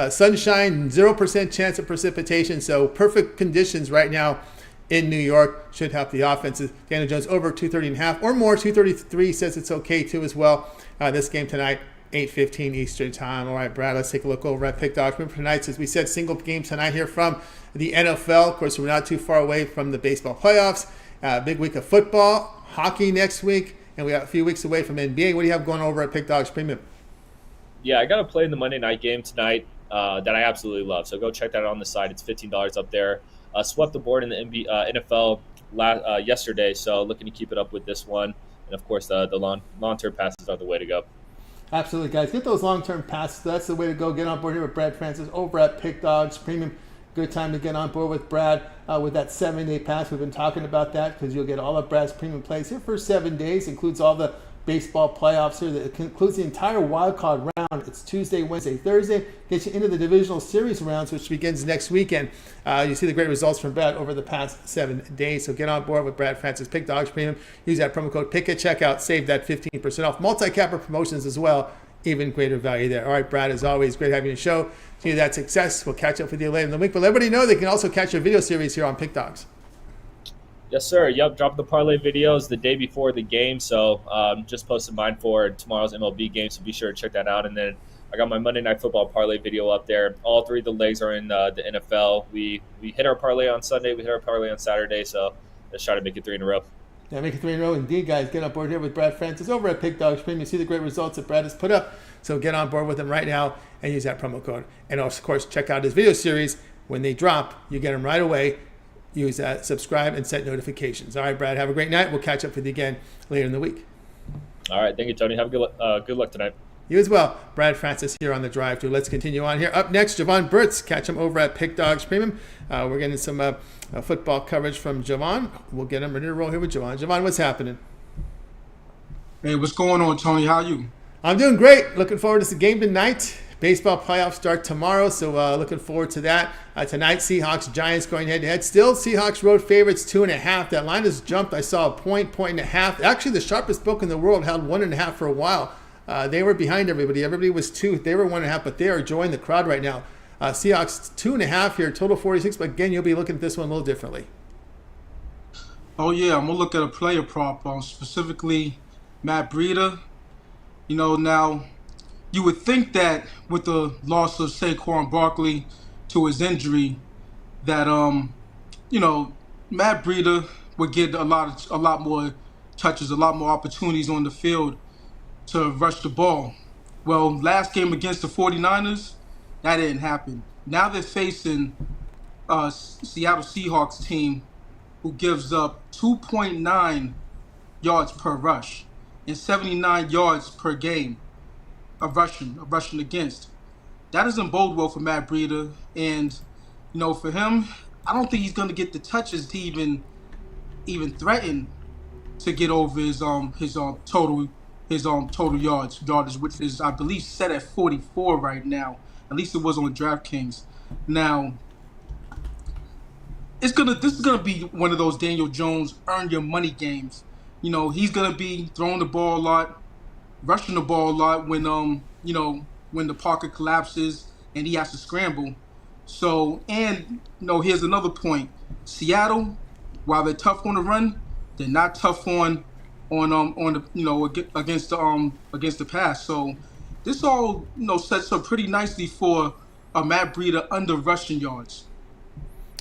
sunshine, 0% chance of precipitation. So perfect conditions right now in New York. Should help the offenses. Daniel Jones over 230.5 or more. 233 says it's okay too as well. This game tonight, 8:15 Eastern time. All right, Brad, let's take a look over at Pick Dogs. Remember tonight, as we said, single game tonight here from the NFL. Of course, we're not too far away from the baseball playoffs. Big week of football, hockey next week, and we got a few weeks away from NBA. What do you have going over at Pick Dogs Premium? Yeah, I got to play in the Monday night game tonight that I absolutely love. So go check that out on the site. It's $15 up there. Swept the board in the NFL yesterday, so looking to keep it up with this one. And, of course, the long-term passes are the way to go. Absolutely, guys. Get those long-term passes. That's the way to go. Get on board here with Brad Francis over at Pick Dogs Premium. Good time to get on board with Brad with that 7-day pass. We've been talking about that because you'll get all of Brad's premium plays here for 7 days. Includes all the baseball playoffs here. That includes the entire wild card round. It's Tuesday, Wednesday, Thursday. Gets you into the divisional series rounds, which begins next weekend. You see the great results from Brad over the past 7 days. So get on board with Brad Francis Pick Dogs Premium. Use that promo code PICK at checkout. Save that 15% off. Multi-capper promotions as well. Even greater value there. All right, Brad, as always, great having you on the show. See that success. We'll catch up with you later in the week. But let everybody know they can also catch your video series here on Pick Dogs. Yes, sir. Yep, dropped the parlay videos the day before the game. So just posted mine for tomorrow's MLB game, so be sure to check that out. And then I got my Monday Night Football parlay video up there. All three of the legs are in the NFL. We hit our parlay on Sunday. We hit our parlay on Saturday. So let's try to make it 3 in a row. Yeah, make it 3 in a row. Indeed, guys. Get on board here with Brad Francis over at Pick Dogs Premium. You see the great results that Brad has put up. So get on board with him right now and use that promo code. And, of course, check out his video series. When they drop, you get them right away. Use that, subscribe, and set notifications. All right, Brad, have a great night. We'll catch up with you again later in the week. All right, thank you, Tony. Have a good luck tonight. You as well. Brad Francis here on the drive through. Let's continue on here. Up next, Jovan Burts. Catch him over at Pick Dogs Premium. We're getting some football coverage from Jovan. We'll get him ready to roll here with Jovan. Jovan, what's happening? Hey, what's going on, Tony? How are you? I'm doing great. Looking forward to the game tonight. Baseball playoffs start tomorrow, so looking forward to that. Tonight, Seahawks, Giants going head-to-head. Still, Seahawks road favorites, 2.5. That line has jumped. I saw a point and a half. Actually, the sharpest book in the world held 1.5 for a while. They were behind everybody. Everybody was 2. They were 1.5, but they are enjoying the crowd right now. Seahawks 2.5 here, total 46. But again, you'll be looking at this one a little differently. Oh, yeah, I'm going to look at a player prop, specifically Matt Breida. You know, now, you would think that with the loss of Saquon Barkley to his injury, that Matt Breida would get a lot more touches, a lot more opportunities on the field to rush the ball. Well, last game against the 49ers, that didn't happen. Now they're facing a Seattle Seahawks team who gives up 2.9 yards per rush and 79 yards per game. Of rushing against. That doesn't bode well for Matt Breida, and for him, I don't think he's going to get the touches to even threaten to get over his total yardage, which is, I believe, set at 44 right now. At least it was on DraftKings. Now, this is gonna be one of those Daniel Jones earn your money games. He's gonna be throwing the ball a lot, rushing the ball a lot when the pocket collapses and he has to scramble. So, and here's another point. Seattle, while they're tough on the run, they're not tough on the against the pass. So this all sets up pretty nicely for a Matt Breida under rushing yards.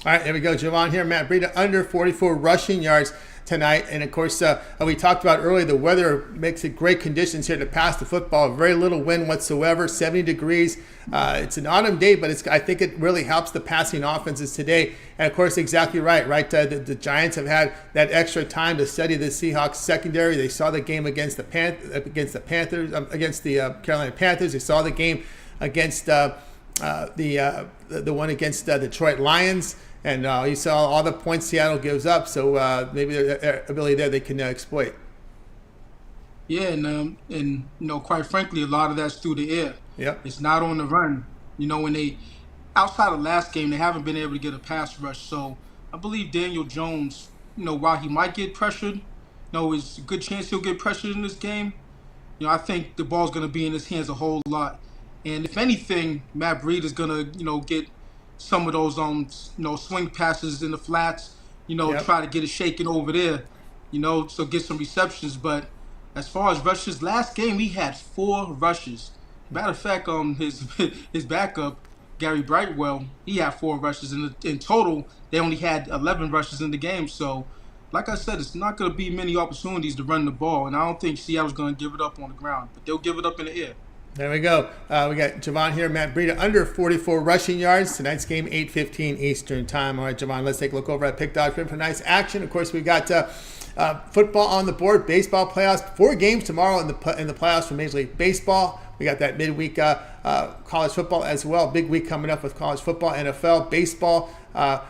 All right, there we go. Jovan here. Matt Breida under 44 rushing yards. tonight. And of course, we talked about earlier, the weather makes it great conditions here to pass the football. Very little wind whatsoever, 70 degrees. It's an autumn day, but I think it really helps the passing offenses today. And of course, exactly right? The Giants have had that extra time to study the Seahawks secondary. They saw the game against the Carolina Panthers. They saw the game against the one against Detroit Lions. And you saw all the points Seattle gives up, so maybe their ability there they can exploit. Yeah, and quite frankly, a lot of that's through the air. Yep. It's not on the run. When they outside of last game, they haven't been able to get a pass rush. So I believe Daniel Jones, while he might get pressured, it's a good chance he'll get pressured in this game. I think the ball's going to be in his hands a whole lot. And if anything, Matt Breida is going to, get some of those swing passes in the flats, try to get it shaken over there, so get some receptions. But as far as rushes, last game he had 4 rushes. Matter of fact, his backup, Gary Brightwell, he had 4 rushes. In total, they only had 11 rushes in the game. So, like I said, it's not going to be many opportunities to run the ball, and I don't think Seattle's going to give it up on the ground, but they'll give it up in the air. There we go. We got Jovan here, Matt Breida, under 44 rushing yards. Tonight's game, 8:15 Eastern time. All right, Jovan, let's take a look over at Pick Dodge for nice action. Of course, we've got football on the board, baseball playoffs, 4 games tomorrow in the playoffs for Major League Baseball. We got that midweek college football as well. Big week coming up with college football, NFL, baseball.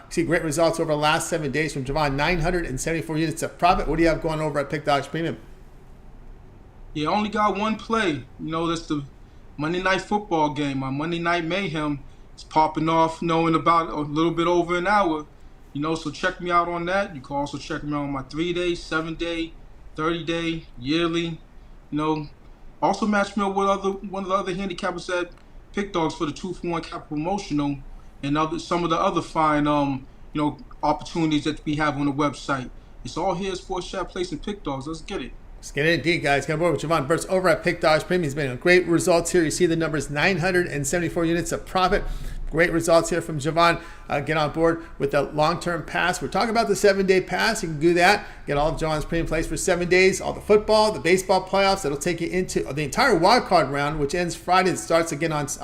See great results over the last 7 days from Jovan, 974 units of profit. What do you have going over at Pick Dodge Premium? Yeah, only got one play. That's the Monday Night Football game. My Monday Night Mayhem is popping off, in about a little bit over an hour. So check me out on that. You can also check me out on my 3-day, 7-day, 30-day, yearly. Also match me up with one of the other handicappers at Pick Dogs for the 2-for-1 cap promotional and some of the other fine opportunities that we have on the website. It's all here at Sports Chat Place and Pick Dogs. Let's get it. Let's get it indeed, guys. Got more with Jovan Burts over at Pick Dodge Premium. He's been great results here. You see the numbers, 974 units of profit. Great results here from Jovan. Get on board with the long-term pass. We're talking about the 7-day pass. You can do that. Get all of Jovan's premium plays for 7 days. All the football, the baseball playoffs. That'll take you into the entire wild card round, which ends Friday. It starts again ends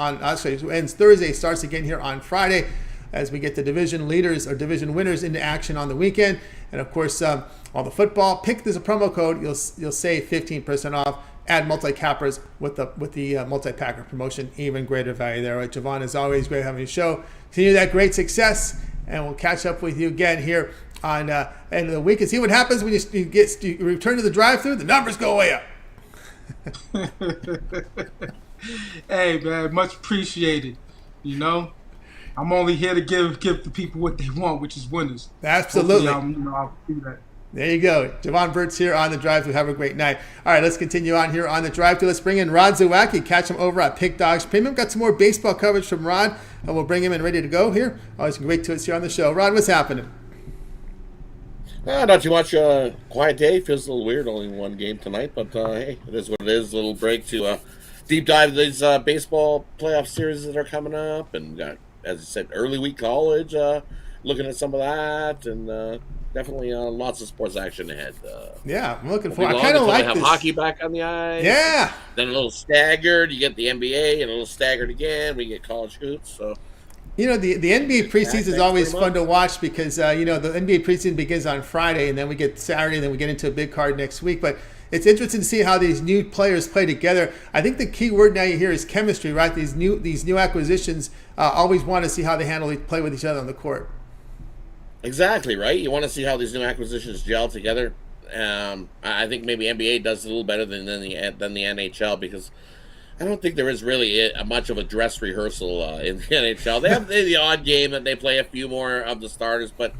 Thursday. Starts again here on Friday, as we get the division leaders or division winners into action on the weekend. And of course, all the football. Pick there's a promo code. You'll save 15% off. Add multi-cappers with the multi-packer promotion. Even greater value there. Right, Jovan, as always, great having you show. Continue that great success, and we'll catch up with you again here on end of the week and see what happens when you return to the drive-thru. The numbers go way up. Hey man, much appreciated. I'm only here to give the people what they want, which is winners. Absolutely. I'll do that. There you go. Jovan Burts here on the drive-thru. Have a great night. All right, let's continue on here on the drive-thru. Let's bring in Rod Zawacky. Catch him over at Pick Dogs Premium. Got some more baseball coverage from Rod, and we'll bring him in ready to go here. Always great to us here on the show. Rod, what's happening? Not too much. Quiet day. Feels a little weird. Only one game tonight, but hey, it is what it is. A little break to deep dive these baseball playoff series that are coming up, and as I said, early week college. Looking at some of that, and definitely lots of sports action ahead. Yeah, I'm looking forward. I kind of like this. Have hockey back on the ice. Yeah. Then a little staggered. You get the NBA, and a little staggered again. We get college hoops. So. The NBA preseason is always fun to watch because, the NBA preseason begins on Friday, and then we get Saturday, and then we get into a big card next week. But it's interesting to see how these new players play together. I think the key word now you hear is chemistry, right? These new acquisitions always want to see how they play with each other on the court. Exactly, right? You want to see how these new acquisitions gel together. I think maybe NBA does a little better than the NHL because I don't think there is really much of a dress rehearsal in the NHL. They have the odd game that they play a few more of the starters, but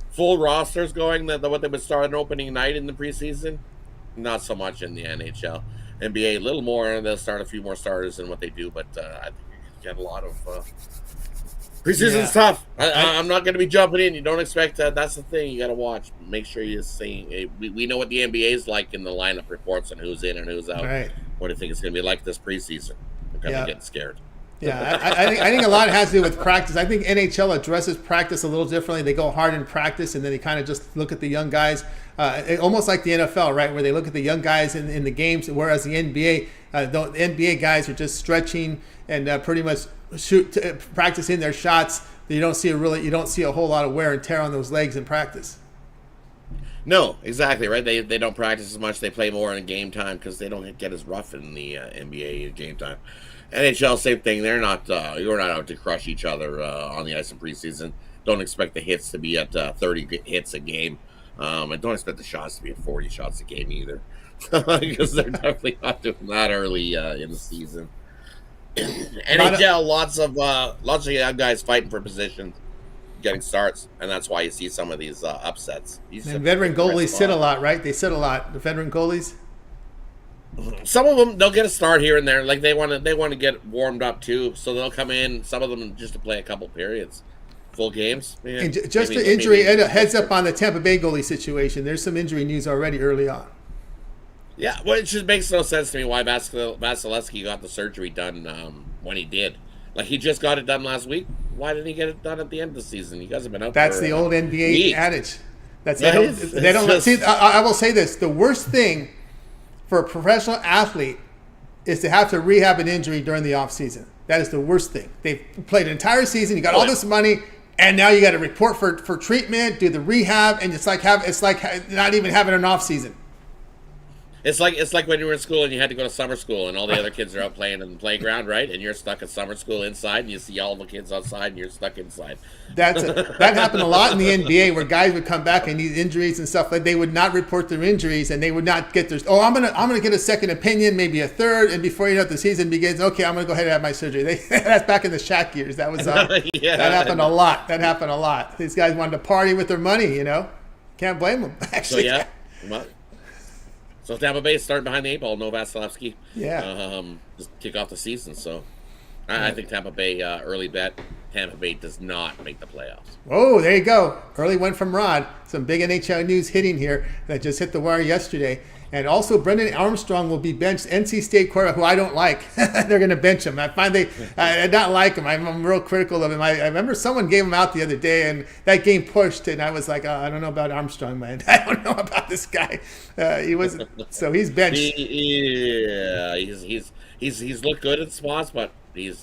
full rosters going, what they would start an opening night in the preseason, not so much in the NHL. NBA, a little more, and they'll start a few more starters than what they do, but I think you can get a lot of... Preseason's tough. I'm not going to be jumping in. You don't expect that. That's the thing. You got to watch. Make sure you're seeing. We know what the NBA is like in the lineup reports and who's in and who's out. Right. What do you think it's going to be like this preseason? I'm kind of getting scared. Yeah, I think a lot has to do with practice. I think NHL addresses practice a little differently. They go hard in practice, and then they kind of just look at the young guys, almost like the NFL, right, where they look at the young guys in the games, whereas the NBA, the NBA guys are just stretching and pretty much practicing their shots. You don't see a whole lot of wear and tear on those legs in practice. No, exactly right. They don't practice as much. They play more in game time because they don't get as rough in the NBA in game time. NHL, same thing. They're not. You're not out to crush each other on the ice in preseason. Don't expect the hits to be at 30 hits a game, and don't expect the shots to be at 40 shots a game either, because they're definitely not doing that early in the season. NHL, lots of young guys fighting for positions, getting starts, and that's why you see some of these upsets. And veteran goalies sit a lot, right? They sit a lot. The veteran goalies. Some of them, they'll get a start here and there. Like they want to get warmed up too, so they'll come in. Some of them just to play a couple periods, full games. Yeah, and just the injury, and a heads up on the Tampa Bay goalie situation. There's some injury news already early on. Yeah, well, it just makes no sense to me why Vasilevsky got the surgery done when he did. Like he just got it done last week. Why didn't he get it done at the end of the season? You guys have been out. That's the old NBA adage. That's they don't see. I will say this: the worst thing for a professional athlete is to have to rehab an injury during the off season. That is the worst thing. They've played an entire season. You got all this money, and now you got to report for treatment, do the rehab, and it's like not even having an off season. It's like when you were in school and you had to go to summer school and all the other kids are out playing in the playground, right? And you're stuck at summer school inside and you see all the kids outside and you're stuck inside. That happened a lot in the NBA where guys would come back and need injuries and stuff. Like they would not report their injuries and they would not get their. I'm gonna get a second opinion, maybe a third, and before you know it, the season begins. Okay, I'm gonna go ahead and have my surgery. That's back in the Shaq years. That was yeah. That happened a lot. That happened a lot. These guys wanted to party with their money. Can't blame them. Actually, so yeah. So Tampa Bay starting behind the 8 ball, no Vasilevsky. Yeah. Just kick off the season. So I think Tampa Bay early bet. Tampa Bay does not make the playoffs. Oh, there you go. Early one from Rod. Some big NHL news hitting here that just hit the wire yesterday. And also, Brendan Armstrong will be benched. NC State quarterback, who I don't like. They're going to bench him. I find I don't like him. I'm real critical of him. I remember someone gave him out the other day, and that game pushed, and I was like, I don't know about Armstrong, man. I don't know about this guy. He wasn't. So he's benched. He's looked good in spots, but he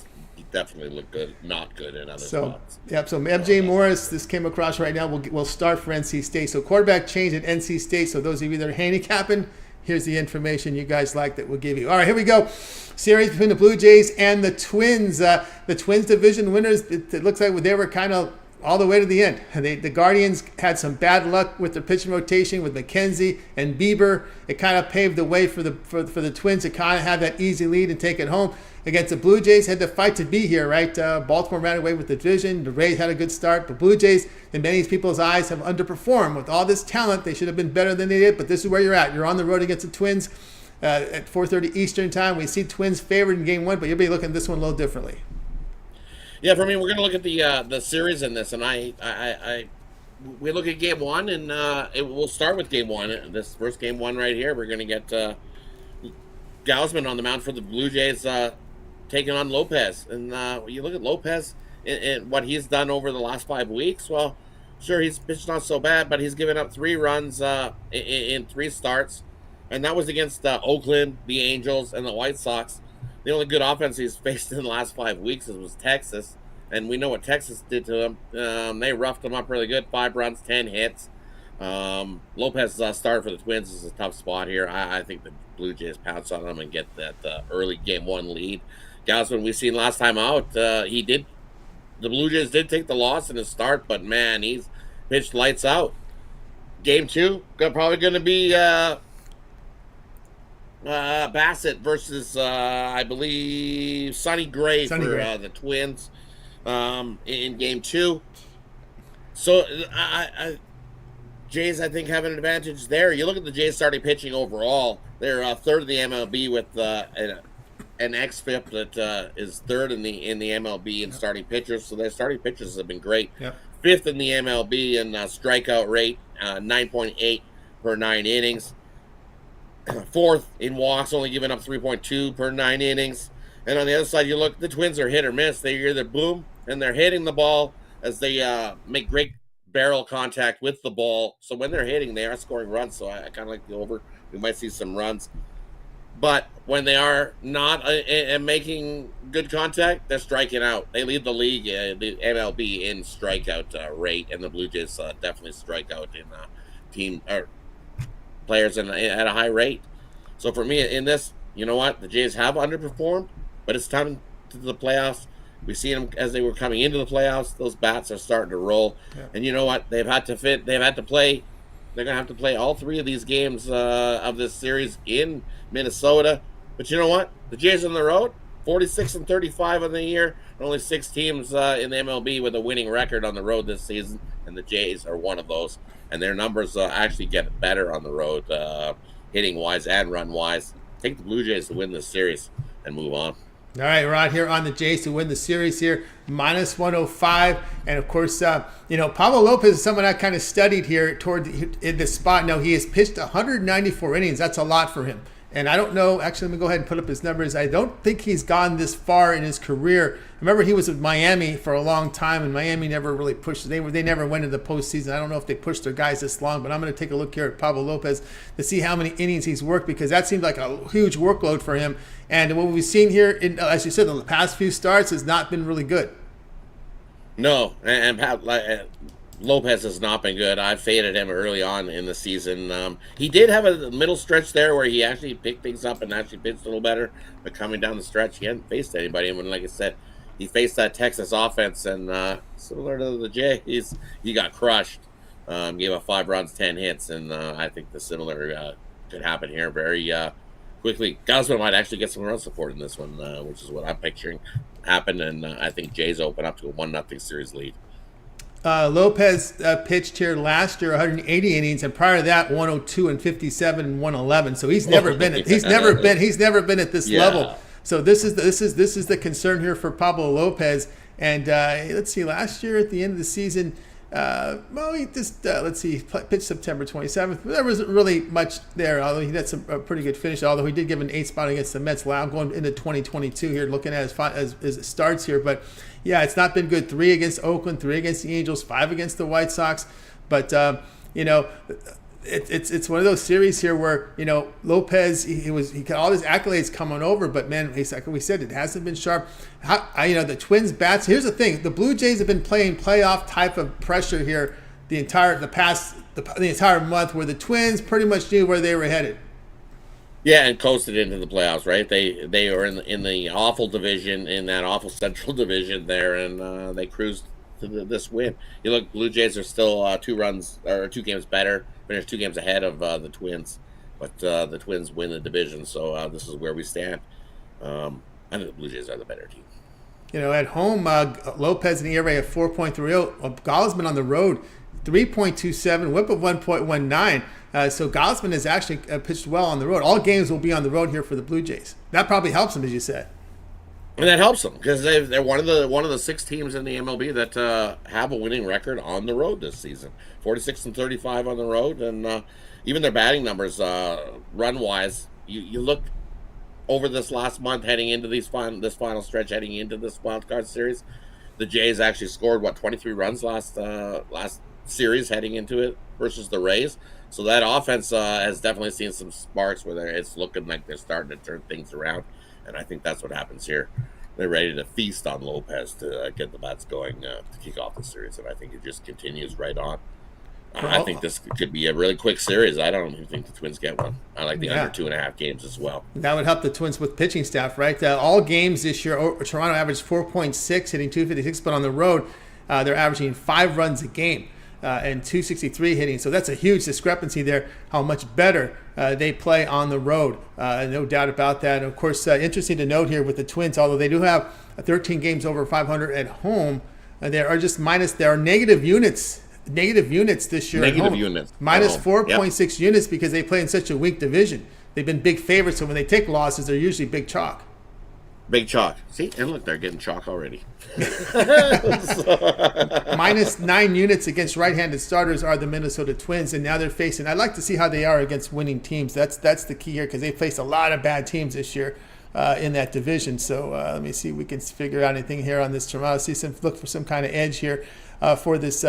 definitely looked good, not good in other spots. Yep. So MJ Morris, this came across right now. Will start for NC State. So quarterback change at NC State. So those of you that are handicapping, here's the information you guys like that we'll give you. All right, here we go. Series between the Blue Jays and the Twins. The Twins division winners. It looks like they were kind of all the way to the end. The Guardians had some bad luck with their pitching rotation with McKenzie and Bieber. It kind of paved the way for the Twins to kind of have that easy lead and take it home. Against the Blue Jays, had to fight to be here, right? Baltimore ran away with the division. The Rays had a good start. The Blue Jays, in many people's eyes, have underperformed. With all this talent, they should have been better than they did, but this is where you're at. You're on the road against the Twins at 4:30 Eastern time. We see Twins favored in Game 1, but you'll be looking at this one a little differently. Yeah, for me, we're going to look at the series in this, and we look at Game 1, and we'll start with Game 1. This first Game 1 right here, we're going to get Gausman on the mound for the Blue Jays, taking on Lopez. And you look at Lopez and what he's done over the last 5 weeks. Well, sure, he's pitched not so bad, but he's given up 3 runs in 3 starts, and that was against Oakland, the Angels, and the White Sox. The only good offense he's faced in the last 5 weeks was Texas, and we know what Texas did to him. They roughed him up really good, 5 runs, 10 hits. Lopez started for the Twins. This is a tough spot here. I think the Blue Jays pounce on him and get that early Game 1 lead. Gausman, we've seen last time out, the Blue Jays did take the loss in his start, but man, he's pitched lights out. Game 2, probably going to be Bassett versus, I believe, Sonny Gray for the Twins in Game 2. So, Jays, I think, have an advantage there. You look at the Jays starting pitching overall. They're third in the MLB with an xFIP that is third in the MLB in starting pitchers. So their starting pitchers have been great. Yep. 5th in the MLB in strikeout rate, 9.8 per 9 innings. 4th in walks, only giving up 3.2 per 9 innings. And on the other side, you look, the Twins are hit or miss. They either boom, and they're hitting the ball as they make great barrel contact with the ball. So when they're hitting, they are scoring runs. So I kind of like the over. We might see some runs. But when they are not making good contact, they're striking out. They lead the league, the MLB, in strikeout rate, and the Blue Jays definitely strike out in team or players at a high rate. So for me, in this, you know what? The Jays have underperformed, but it's time to the playoffs. We see them as they were coming into the playoffs. Those bats are starting to roll, and you know what? They've had to play. They're gonna have to play all 3 of these games of this series in Minnesota. But you know what? The Jays on the road, 46-35 on the year. Only 6 teams in the MLB with a winning record on the road this season, and the Jays are one of those. And their numbers actually get better on the road, hitting wise and run wise. Take the Blue Jays to win this series and move on. All right, we're out here on the Jays to win the series here, minus 105. And, of course, Pablo Lopez is someone I kind of studied here in this spot. Now, he has pitched 194 innings. That's a lot for him. And I don't know. Actually, let me go ahead and put up his numbers. I don't think he's gone this far in his career. Remember, he was with Miami for a long time, and Miami never really pushed. They never went into the postseason. I don't know if they pushed their guys this long, but I'm going to take a look here at Pablo Lopez to see how many innings he's worked, because that seemed like a huge workload for him. And what we've seen here, as you said, the past few starts has not been really good. No, and Lopez has not been good. I faded him early on in the season. He did have a middle stretch there where he actually picked things up and actually pitched a little better. But coming down the stretch, he hadn't faced anybody. And like I said, he faced that Texas offense, and similar to the Jays, he got crushed. Gave up 5 runs, 10 hits, and I think the similar could happen here very quickly. Gausman might actually get some run support in this one, which is what I'm picturing happen, and I think Jays open up to a 1-0 series lead. Lopez pitched here last year 180 innings, and prior to that 102 and 57 and 111. So he's never been at this level. So this is the concern here for Pablo Lopez. And let's see, last year at the end of the season, he pitched September 27th. There wasn't really much there, although he had a pretty good finish. Although he did give an 8 spot against the Mets. I'm going into 2022 here, looking at his starts here, but. Yeah, it's not been good. 3 against Oakland, 3 against the Angels, 5 against the White Sox. But, it's one of those series here where, Lopez, he got all his accolades coming over, but, man, like we said, it hasn't been sharp. The Twins bats, here's the thing. The Blue Jays have been playing playoff type of pressure here the entire month, where the Twins pretty much knew where they were headed. Yeah, and coasted into the playoffs, right? They were in the awful division, in that awful Central Division there, and they cruised to this win. You look, Blue Jays are still 2 games better, finished 2 games ahead of the Twins, but the Twins win the division, so this is where we stand. I think the Blue Jays are the better team. At home, Lopez in the ERA of 4.30. Gausman on the road, 3.27, whip of 1.19. So Gausman has actually pitched well on the road. All games will be on the road here for the Blue Jays. That probably helps them, as you said. And that helps them because they're one of the 6 teams in the MLB that have a winning record on the road this season. 46-35 on the road, and even their batting numbers, run wise. You look over this last month, heading into this final stretch, heading into this wild card series. The Jays actually scored 23 runs last series heading into it versus the Rays. So that offense has definitely seen some sparks where it's looking like they're starting to turn things around, and I think that's what happens here. They're ready to feast on Lopez to get the bats going to kick off the series, and I think it just continues right on. I think this could be a really quick series. I don't even think the Twins get one. I like the under 2.5 games as well. That would help the Twins with pitching staff, right? All games this year, Toronto averaged 4.6, hitting 256, but on the road, they're averaging 5 runs a game. And 263 hitting. So that's a huge discrepancy there, how much better they play on the road. No doubt about that. And of course, interesting to note here with the Twins, although they do have 13 games over 500 at home, there are negative units this year. Negative units. Minus 4.6 units because they play in such a weak division. They've been big favorites, so when they take losses, they're usually big chalk. Big chalk. See, and look, they're getting chalk already. Minus 9 units against right-handed starters are the Minnesota Twins, and now they're facing. I'd like to see how they are against winning teams. That's the key here because they faced a lot of bad teams this year. in that division. So let me see if we can figure out anything here on this Toronto. Look for some kind of edge here for this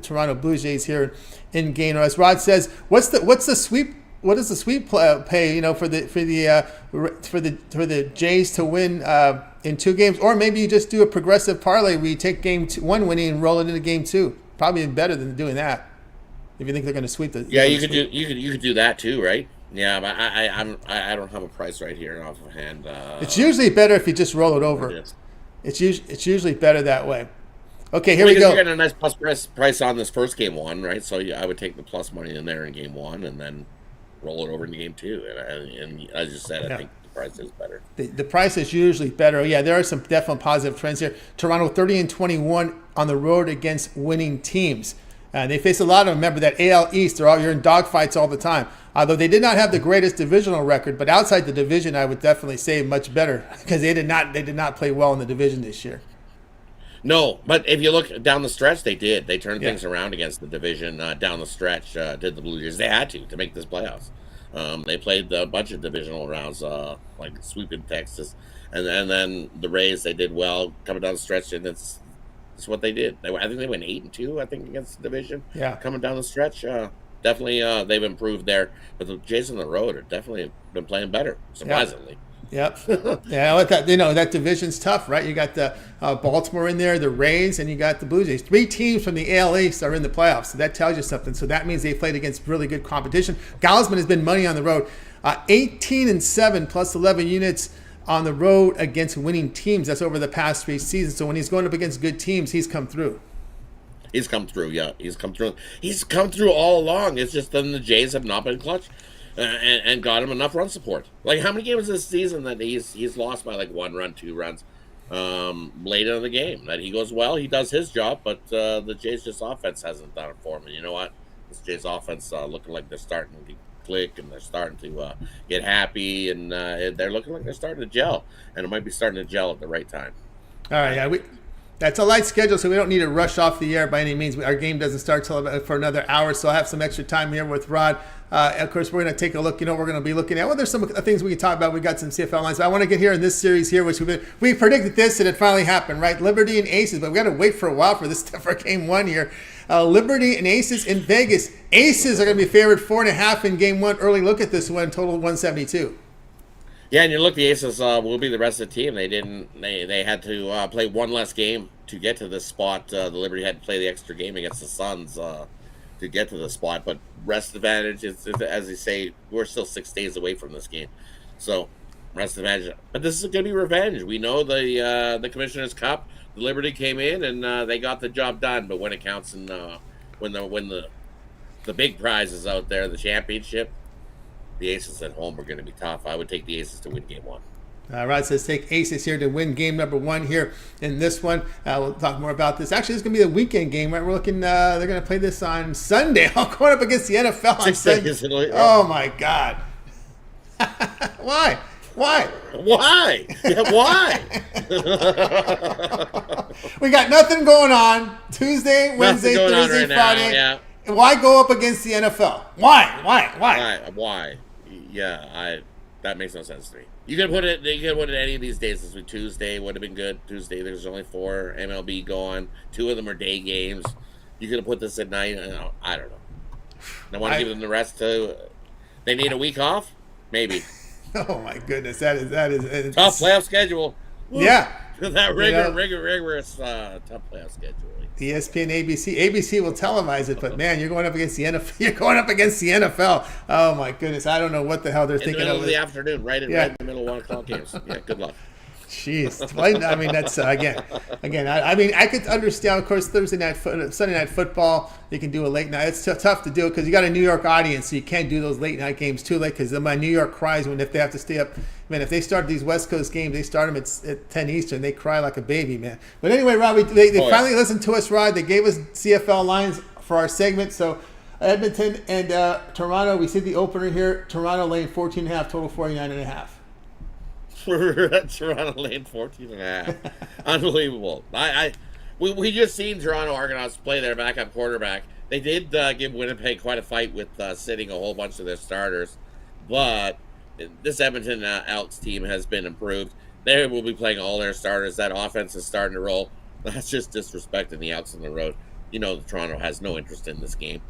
Toronto Blue Jays here in game. As Rod says, what's the sweep? What does the sweep pay? For the Jays to win in 2 games, or maybe you just do a progressive parlay where you take game 1 winning and roll it into game 2. Probably better than doing that. If you think they're going to sweep the you could do that too, right? Yeah, but I don't have a price right here off of hand. It's usually better if you just roll it over. It's usually better that way. Okay, here we go. You're getting a nice plus price on this first game 1, right? So I would take the plus money in there in game 1 and then roll it over into game 2. And as you said, I think the price is better. The price is usually better. Yeah, there are some definite positive trends here. Toronto 30-21 on the road against winning teams. They face a lot of them. Remember that AL East, you're in dogfights all the time. Although they did not have the greatest divisional record, but outside the division, I would definitely say much better because they did not play well in the division this year. No, but if you look down the stretch, they did. They turned things around against the division down the stretch. Did the Blue Jays? They had to make this playoffs. They played a bunch of divisional rounds, like sweeping Texas, and then the Rays. They did well coming down the stretch, and it's what they did. I think they went 8-2. I think against the division. Yeah, coming down the stretch. Definitely, they've improved there. But the Jays on the road are definitely been playing better, surprisingly. Yep. Yeah, that division's tough, right? You got the Baltimore in there, the Rays, and you got the Blue Jays. 3 teams from the AL East are in the playoffs, so that tells you something. So that means they played against really good competition. Gausman has been money on the road. 18-7 plus 11 units on the road against winning teams. That's over the past 3 seasons. So when he's going up against good teams, he's come through. He's come through, yeah. He's come through all along. It's just then the Jays have not been clutch. And got him enough run support. Like, how many games this season that he's lost by like 1 run, 2 runs late in the game? That he goes, well, he does his job, but the Jays' just offense hasn't done it for him. And you know what? This Jays' offense looking like they're starting to click and they're starting to get happy and they're looking like they're starting to gel. And it might be starting to gel at the right time. All right, yeah, that's a light schedule, so we don't need to rush off the air by any means. Our game doesn't start for another hour, so I'll have some extra time here with Rod. Of course, we're going to take a look. We're going to be looking at, there's some things we can talk about. We got some CFL lines. But I want to get here in this series here, which we predicted this, and it finally happened, right? Liberty and Aces, but we got to wait for a while for this for game 1 here. Liberty and Aces in Vegas. Aces are going to be favored 4.5 in game 1. Early look at this one, total 172. Yeah, and you look, the Aces will be the rest of the team. They had to play 1 less game to get to this spot. The Liberty had to play the extra game against the Suns to get to the spot. But rest advantage is, as they say, we're still 6 days away from this game. So rest advantage. But this is going to be revenge. We know the Commissioner's Cup, the Liberty came in and they got the job done. But when it counts and when the big prize is out there, the championship, the Aces at home are going to be tough. I would take the Aces to win game 1. Rod says take Aces here to win game number 1 here in this one. We'll talk more about this. Actually, this is going to be the weekend game, right? We're looking. They're going to play this on Sunday. I'm going up against the NFL on Sunday. Oh my God! Why? Yeah, why? We got nothing going on. Tuesday, Wednesday, Thursday, Friday. Yeah. Why go up against the NFL? Why? Yeah, that makes no sense to me. You could put it any of these days. This week, Tuesday would have been good. Tuesday, there's only 4 MLB going. 2 of them are day games. You could have put this at night. I don't know. I want to give them the rest to. They need a week off, maybe. Oh my goodness, that is tough playoff schedule. Woo. Yeah, that rigorous tough playoff schedule. ESPN, ABC will televise it, but man, you're going up against the NFL. You're going up against the NFL. Oh my goodness, I don't know what the hell they're thinking in the middle of. The afternoon, right in the middle of 1 o'clock games. Yeah, good luck. Jeez, I mean that's again. I mean I could understand. Of course, Sunday night football, you can do a late night. It's tough to do it because you got a New York audience, so you can't do those late night games too late. Because my New York cries if they have to stay up. Man, if they start these West Coast games, they start them at 10 Eastern. They cry like a baby, man. But anyway, Rob, they finally listened to us, Rod. They gave us CFL lines for our segment. So Edmonton and Toronto, we see the opener here. Toronto laying 14.5, total 49.5. Toronto laying 14.5. Unbelievable. We just seen Toronto Argonauts play their backup quarterback. They did give Winnipeg quite a fight with sitting a whole bunch of their starters, but this Edmonton Elks team has been improved. They will be playing all their starters. That offense is starting to roll. That's just disrespecting the Elks on the road. You know, Toronto has no interest in this game.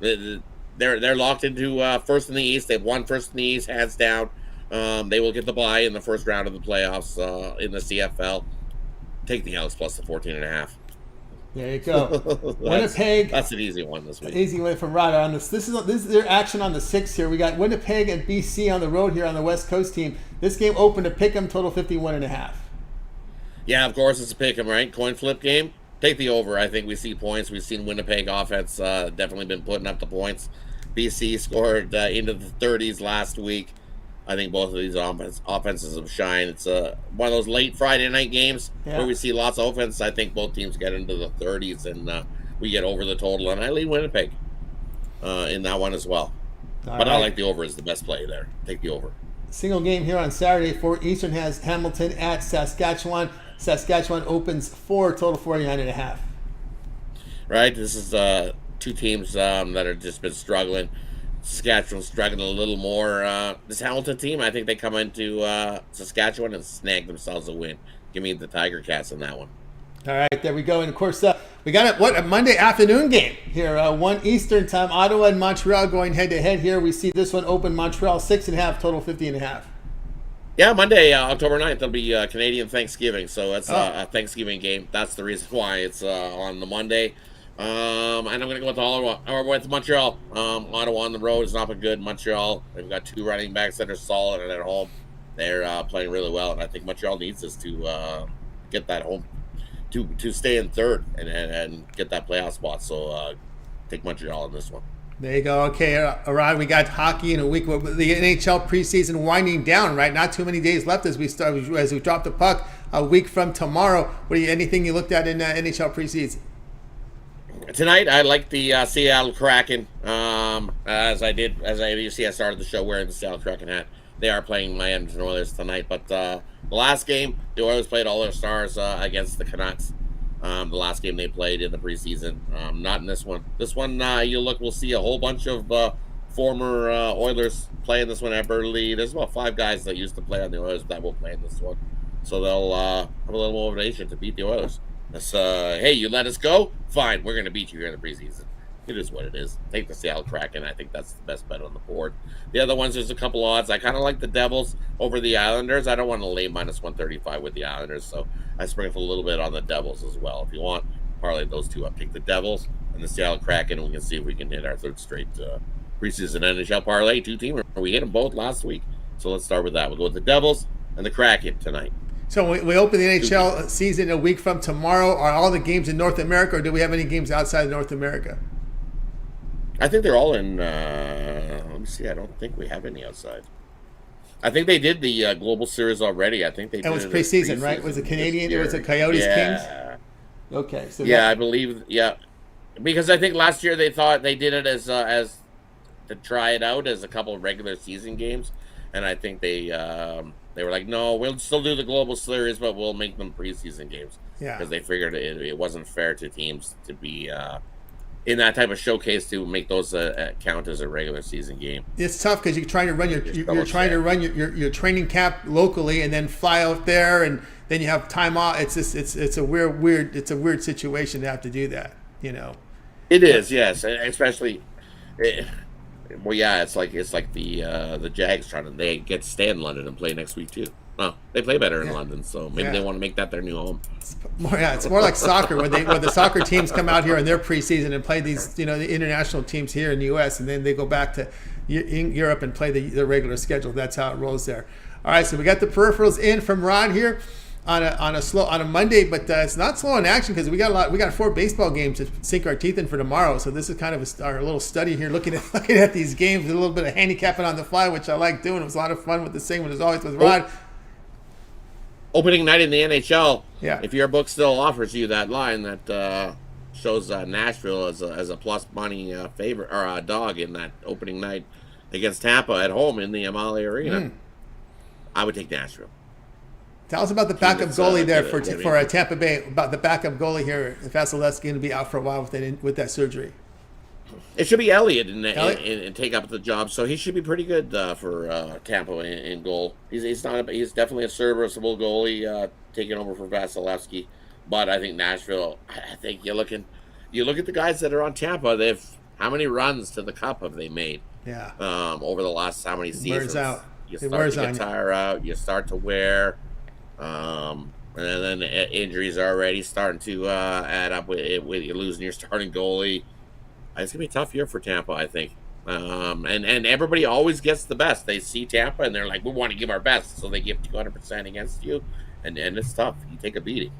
They're locked into first in the East. They've won first in the East, hands down. They will get the bye in the first round of the playoffs in the CFL. Take the Elks plus the 14.5. There you go. Winnipeg. That's an easy one this week. Easy win from Ryder on this. This is their action on the 6th here. We got Winnipeg and BC on the road here on the West Coast team. This game opened to pick 'em, total 51.5. Yeah, of course it's a pick 'em, right? Coin flip game. Take the over. I think we see points. We've seen Winnipeg offense definitely been putting up the points. BC scored into the 30s last week. I think both of these offenses have shined. It's one of those late Friday night games where we see lots of offense. I think both teams get into the 30s and we get over the total. And I lead Winnipeg in that one as well. But I like the over as the best play there. Take the over. Single game here on Saturday. Fort Eastern has Hamilton at Saskatchewan. Saskatchewan opens for total 49.5. Right. This is two teams that have just been struggling. Saskatchewan's struggling a little more. This Hamilton team, I think they come into Saskatchewan and snag themselves a win. Give me the Tiger Cats on that one. All right, there we go. And, of course, we got a Monday afternoon game here. 1 Eastern time. Ottawa and Montreal going head-to-head here. We see this one open Montreal 6.5, total 50.5. Yeah, Monday, October 9th, there'll be Canadian Thanksgiving. So it's a Thanksgiving game. That's the reason why it's on the Monday. And I'm going to go with Ottawa, or with Montreal. Ottawa on the road has not been good. Montreal, they've got two running backs that are solid, and at home, they're playing really well. And I think Montreal needs this to get that home, to stay in third and get that playoff spot. So take Montreal in this one. There you go. Okay, Arad, we got hockey in a week. The NHL preseason winding down, right? Not too many days left as we drop the puck a week from tomorrow. Anything you looked at in NHL preseason? Tonight, I like the Seattle Kraken. As you see, I started the show wearing the Seattle Kraken hat. They are playing my Edmonton Oilers tonight. But the last game, the Oilers played all their stars against the Canucks. The last game they played in the preseason. Not in this one. This one, we'll see a whole bunch of former Oilers playing this one at Burley. There's about 5 guys that used to play on the Oilers that will play in this one. So they'll have a little motivation to beat the Oilers. Hey, you let us go? Fine, we're going to beat you here in the preseason. It is what it is. Take the Seattle Kraken. I think that's the best bet on the board. The other ones, there's a couple odds. I kind of like the Devils over the Islanders. I don't want to lay minus 135 with the Islanders, so I sprinkle a little bit on the Devils as well. If you want, parlay those two up. Take the Devils and the Seattle Kraken, and we can see if we can hit our third straight preseason NHL parlay 2-teamer. We hit them both last week, so let's start with that. We'll go with the Devils and the Kraken tonight. So we open the NHL season a week from tomorrow. Are all the games in North America, or do we have any games outside of North America? I think they're all in. Let me see. I don't think we have any outside. I think they did the Global Series already. I think they. It was preseason, right? Was it Canadian? It was a Coyotes Kings. Okay. So I believe. Yeah, because I think last year they thought they did it as to try it out as a couple of regular season games, and I think they were like, no, we'll still do the Global Series, but we'll make them preseason games. Yeah. Because they figured it wasn't fair to teams to be in that type of showcase to make those count as a regular season game. It's tough because you're trying to run your training camp locally and then fly out there, and then you have time off. It's a weird situation to have to do that. You know. It is, yes, especially. Well, yeah, it's like the Jags they get to stay in London and play next week too. Well, they play better in London, so maybe they want to make that their new home. It's more like soccer, where the soccer teams come out here in their preseason and play these, the international teams here in the U.S. and then they go back to Europe and play the regular schedule. That's how it rolls there. All right, so we got the peripherals in from Rod here on a Monday, but it's not slow in action because we got 4 baseball games to sink our teeth in for tomorrow. So this is kind of our little study here, looking at these games, a little bit of handicapping on the fly, which I like doing. It was a lot of fun with the same one as always with Rod. Opening night in the NHL. Yeah. If your book still offers you that line that shows Nashville as a plus money favorite or a dog in that opening night against Tampa at home in the Amalie Arena, I would take Nashville. Tell us about the backup goalie there for Tampa Bay. About the backup goalie here. Vasilevsky going to be out for a while with that surgery. It should be Elliott and take up the job, so he should be pretty good for Tampa in goal. He's definitely a serviceable goalie, taking over for Vasilevsky. But I think Nashville. I think you look at the guys that are on Tampa. How many runs to the cup have they made? Yeah. Over the last how many seasons? Wears out. You start to get tire out. You start to wear. And then injuries are already starting to add up with you losing your starting goalie. It's gonna be a tough year for Tampa, I think. And everybody always gets the best. They see Tampa and they're like, we want to give our best, so they give 200% against you, and it's tough. You take a beating.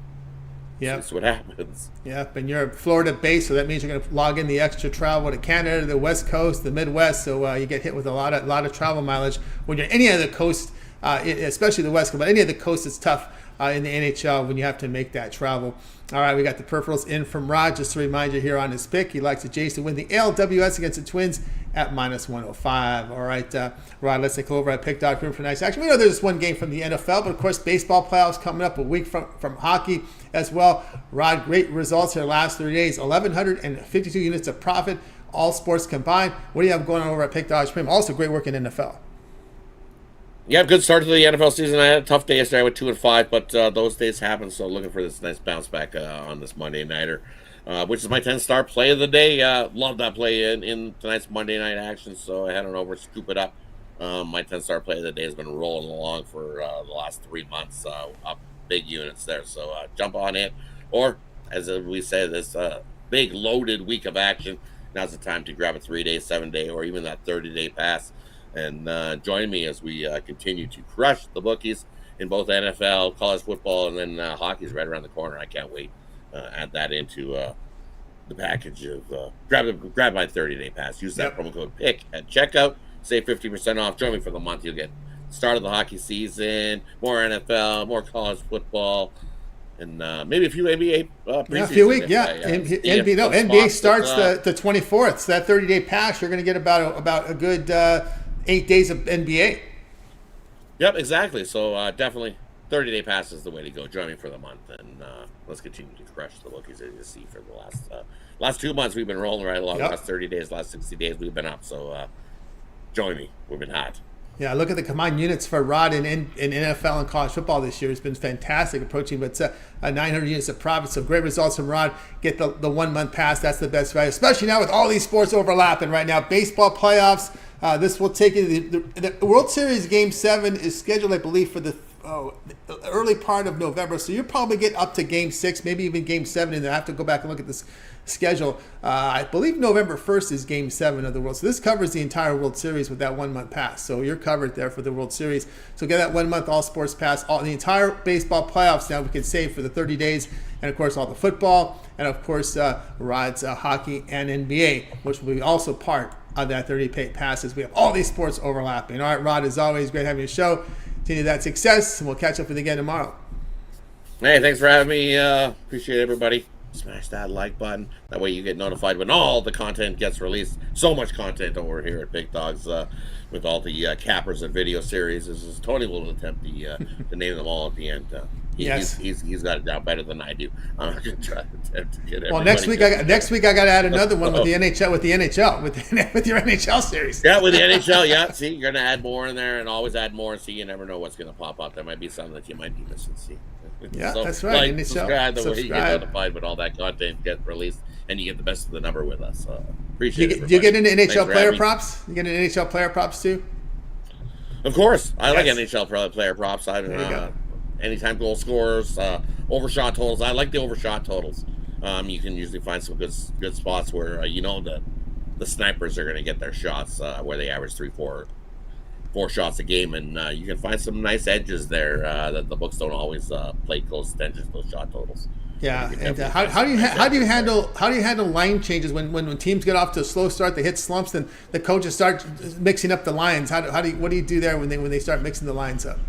Yeah, that's what happens. Yep, and you're Florida based, so that means you're going to log in the extra travel to Canada, the West Coast, the Midwest. So you get hit with a lot of travel mileage when you're any other coast, especially the West Coast. But any other coast, it's tough in the NHL when you have to make that travel. All right, we got the peripherals in from Rod. Just to remind you here on his pick, he likes the Jays to win the ALWS against the Twins at -105. All right, Rod, let's take over. I picked out here for tonight's action. We know there's one game from the NFL, but of course, baseball playoffs coming up a week from hockey as well. Rod, great results here last 3 days. 1,152 units of profit, all sports combined. What do you have going on over at Pick Dodge Prim? Also, great work in NFL. Yeah, good start to the NFL season. I had a tough day yesterday with 2-5, but those days happen. So looking for this nice bounce back on this Monday nighter, which is my 10-star play of the day. Love that play in tonight's Monday night action. So I head on over, scoop it up. My 10-star play of the day has been rolling along for the last 3 months, up big units there. So jump on it, or as we say, this big loaded week of action. Now's the time to grab a 3-day, 7-day, or even that 30-day pass. And join me as we continue to crush the bookies in both NFL, college football, and then hockey's right around the corner. I can't wait. Add that into the package of grab my 30-day pass. Use that promo code PICK at checkout. Save 50% off. Join me for the month. You'll get start of the hockey season, more NFL, more college football, and maybe a few NBA preseason. A few weeks, NBA starts the 24th. So that 30-day pass, you're going to get about a good 8 days of NBA. Yep, exactly. So definitely 30-day pass is the way to go. Join me for the month, and let's continue to crush the bookies as you see for the last 2 months. We've been rolling right along. Last 30 days, last 60 days, we've been up. So join me. We've been hot. Yeah, look at the combined units for Rod in NFL and college football this year. It's been fantastic, approaching 900 units of profit. So great results from Rod. Get the 1 month pass. That's the best value, especially now with all these sports overlapping right now. Baseball playoffs. This will take you to the World Series Game 7 is scheduled, I believe, for the early part of November. So you'll probably get up to Game 6, maybe even Game 7, and I have to go back and look at this schedule. I believe November 1st is Game 7 of the World. So this covers the entire World Series with that 1 month pass. So you're covered there for the World Series. So get that 1 month all sports pass. The entire baseball playoffs now we can save for the 30 days. And of course all the football, and of course Rod's hockey and NBA, which will be also part of that 30-day passes. We have all these sports overlapping. All right, Rod, as always, great having you on the show. Continue that success, and we'll catch up with you again tomorrow. Hey, thanks for having me. Appreciate everybody. Smash that like button. That way you get notified when all the content gets released. So much content over here at Big Dogs with all the cappers and video series. Tony will attempt to name them all at the end. He's got it down better than I do. I'm not going to try to get it. Well, next week I got to add another one with the NHL with your NHL series. Yeah, with the NHL. Yeah, see, you're going to add more in there, and always add more. See, you never know what's going to pop up. There might be something that you might be missing. See. Yeah, so, that's right. Like, subscribe the way you get notified when all that content gets released, and you get the best of the number with us. Appreciate it. Do you get into NHL player props? You get into NHL player props too? Of course, I like NHL player props. Anytime goal scorers, overshot totals. I like the overshot totals. You can usually find some good spots where the snipers are going to get their shots where they average 3-4 shots a game, and you can find some nice edges there that the books don't always play close attention to those shot totals. Yeah, and how do you handle line changes when teams get off to a slow start, they hit slumps, and the coaches start mixing up the lines? What do you do there when they start mixing the lines up?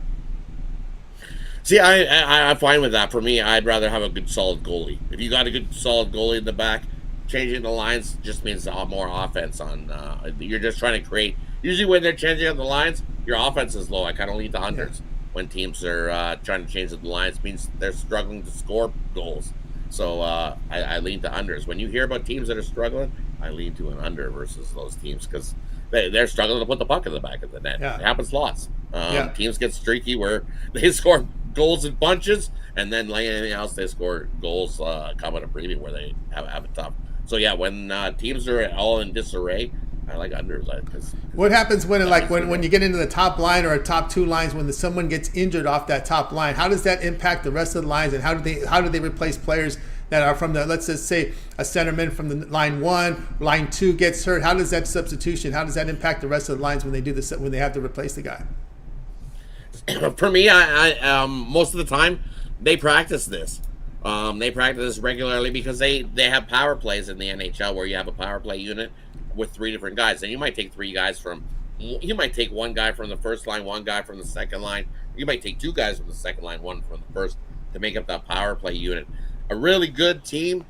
See, I'm fine with that. For me, I'd rather have a good solid goalie. If you got a good solid goalie in the back, changing the lines just means more offense on. You're just trying to create. Usually when they're changing up the lines, your offense is low. I kind of lean to unders. When teams are trying to change up the lines, means they're struggling to score goals. So I lean to unders. When you hear about teams that are struggling, I lean to an under versus those teams because they're struggling to put the puck in the back of the net. Yeah. It happens lots. Yeah. Teams get streaky where they score goals in bunches, and then like anything else, they score goals coming to premium where they have it tough. So yeah, when teams are all in disarray, I like unders. What happens when you get into the top line or a top two lines when someone gets injured off that top line? How does that impact the rest of the lines, and how do they replace players that are from the, let's just say a centerman from the line 1, line 2 gets hurt? How does that substitution? How does that impact the rest of the lines when they do this, when they have to replace the guy? For me, I most of the time they practice this. They practice this regularly because they have power plays in the NHL where you have a power play unit with 3 different guys, and you might take 3 guys you might take 1 guy from the first line, 1 guy from the second line. You might take 2 guys from the second line, 1 from the first to make up that power play unit. A really good team,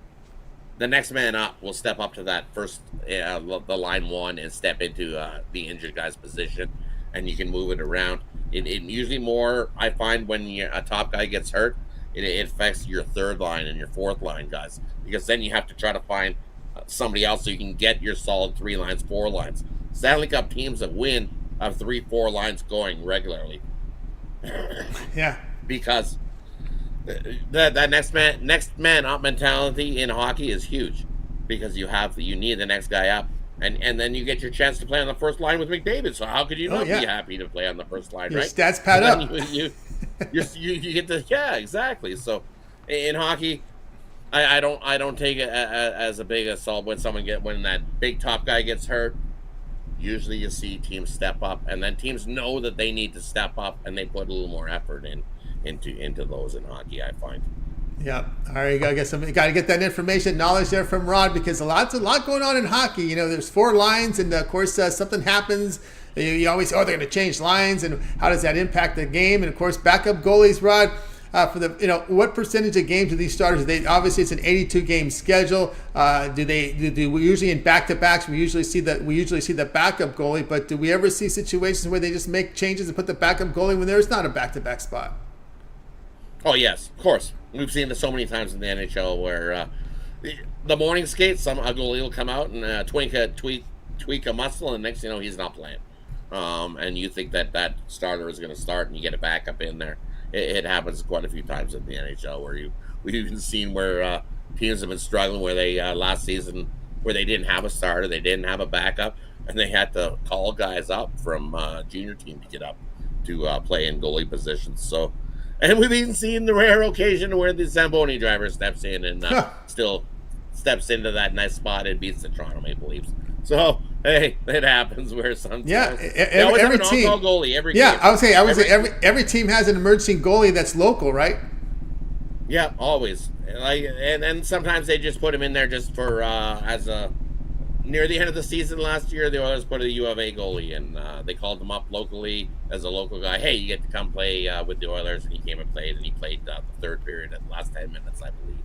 the next man up will step up to that first, the line 1 and step into the injured guy's position, and you can move it around. It usually more, I find, when a top guy gets hurt, it affects your third line and your fourth line guys, because then you have to try to find somebody else so you can get your solid 3 lines, 4 lines. Stanley Cup teams that win have 3, 4 lines going regularly. Yeah, because that next man up mentality in hockey is huge, because you need the next guy up, and then you get your chance to play on the first line with McDavid. So how could you not be happy to play on the first line, your right? Stats pad up. You get the exactly. So in hockey, I don't take it as a big assault when that big top guy gets hurt. Usually you see teams step up, and then teams know that they need to step up, and they put a little more effort into those in hockey, I find. Yeah, all right. You got to get that information, knowledge there from Rod, because a lot going on in hockey. You know, there's 4 lines, and of course something happens. You always they're going to change lines, and how does that impact the game? And of course, backup goalies, Rod. For the what percentage of games do these starters? Obviously it's an 82 game schedule. Do we usually in back to backs? We usually see the backup goalie, but do we ever see situations where they just make changes and put the backup goalie when there's not a back to back spot? Oh yes, of course. We've seen this so many times in the NHL where the morning skates, a goalie will come out and tweak a muscle, and next thing you know he's not playing. And you think that starter is going to start, and you get a backup in there. It happens quite a few times in the NHL where we've even seen where teams have been struggling where they last season where they didn't have a starter, they didn't have a backup, and they had to call guys up from junior team to get up to play in goalie positions. So, and we've even seen the rare occasion where the Zamboni driver steps in and still steps into that nice spot and beats the Toronto Maple Leafs. So hey, it happens where sometimes every team goalie every game. I would say every team has an emergency goalie that's local, right? Yeah, always. And sometimes they just put him in there just for near the end of the season last year. The Oilers put a U of A goalie, and they called him up locally as a local guy. Hey, you get to come play with the Oilers, and he came and played, the third period at the last 10 minutes, I believe.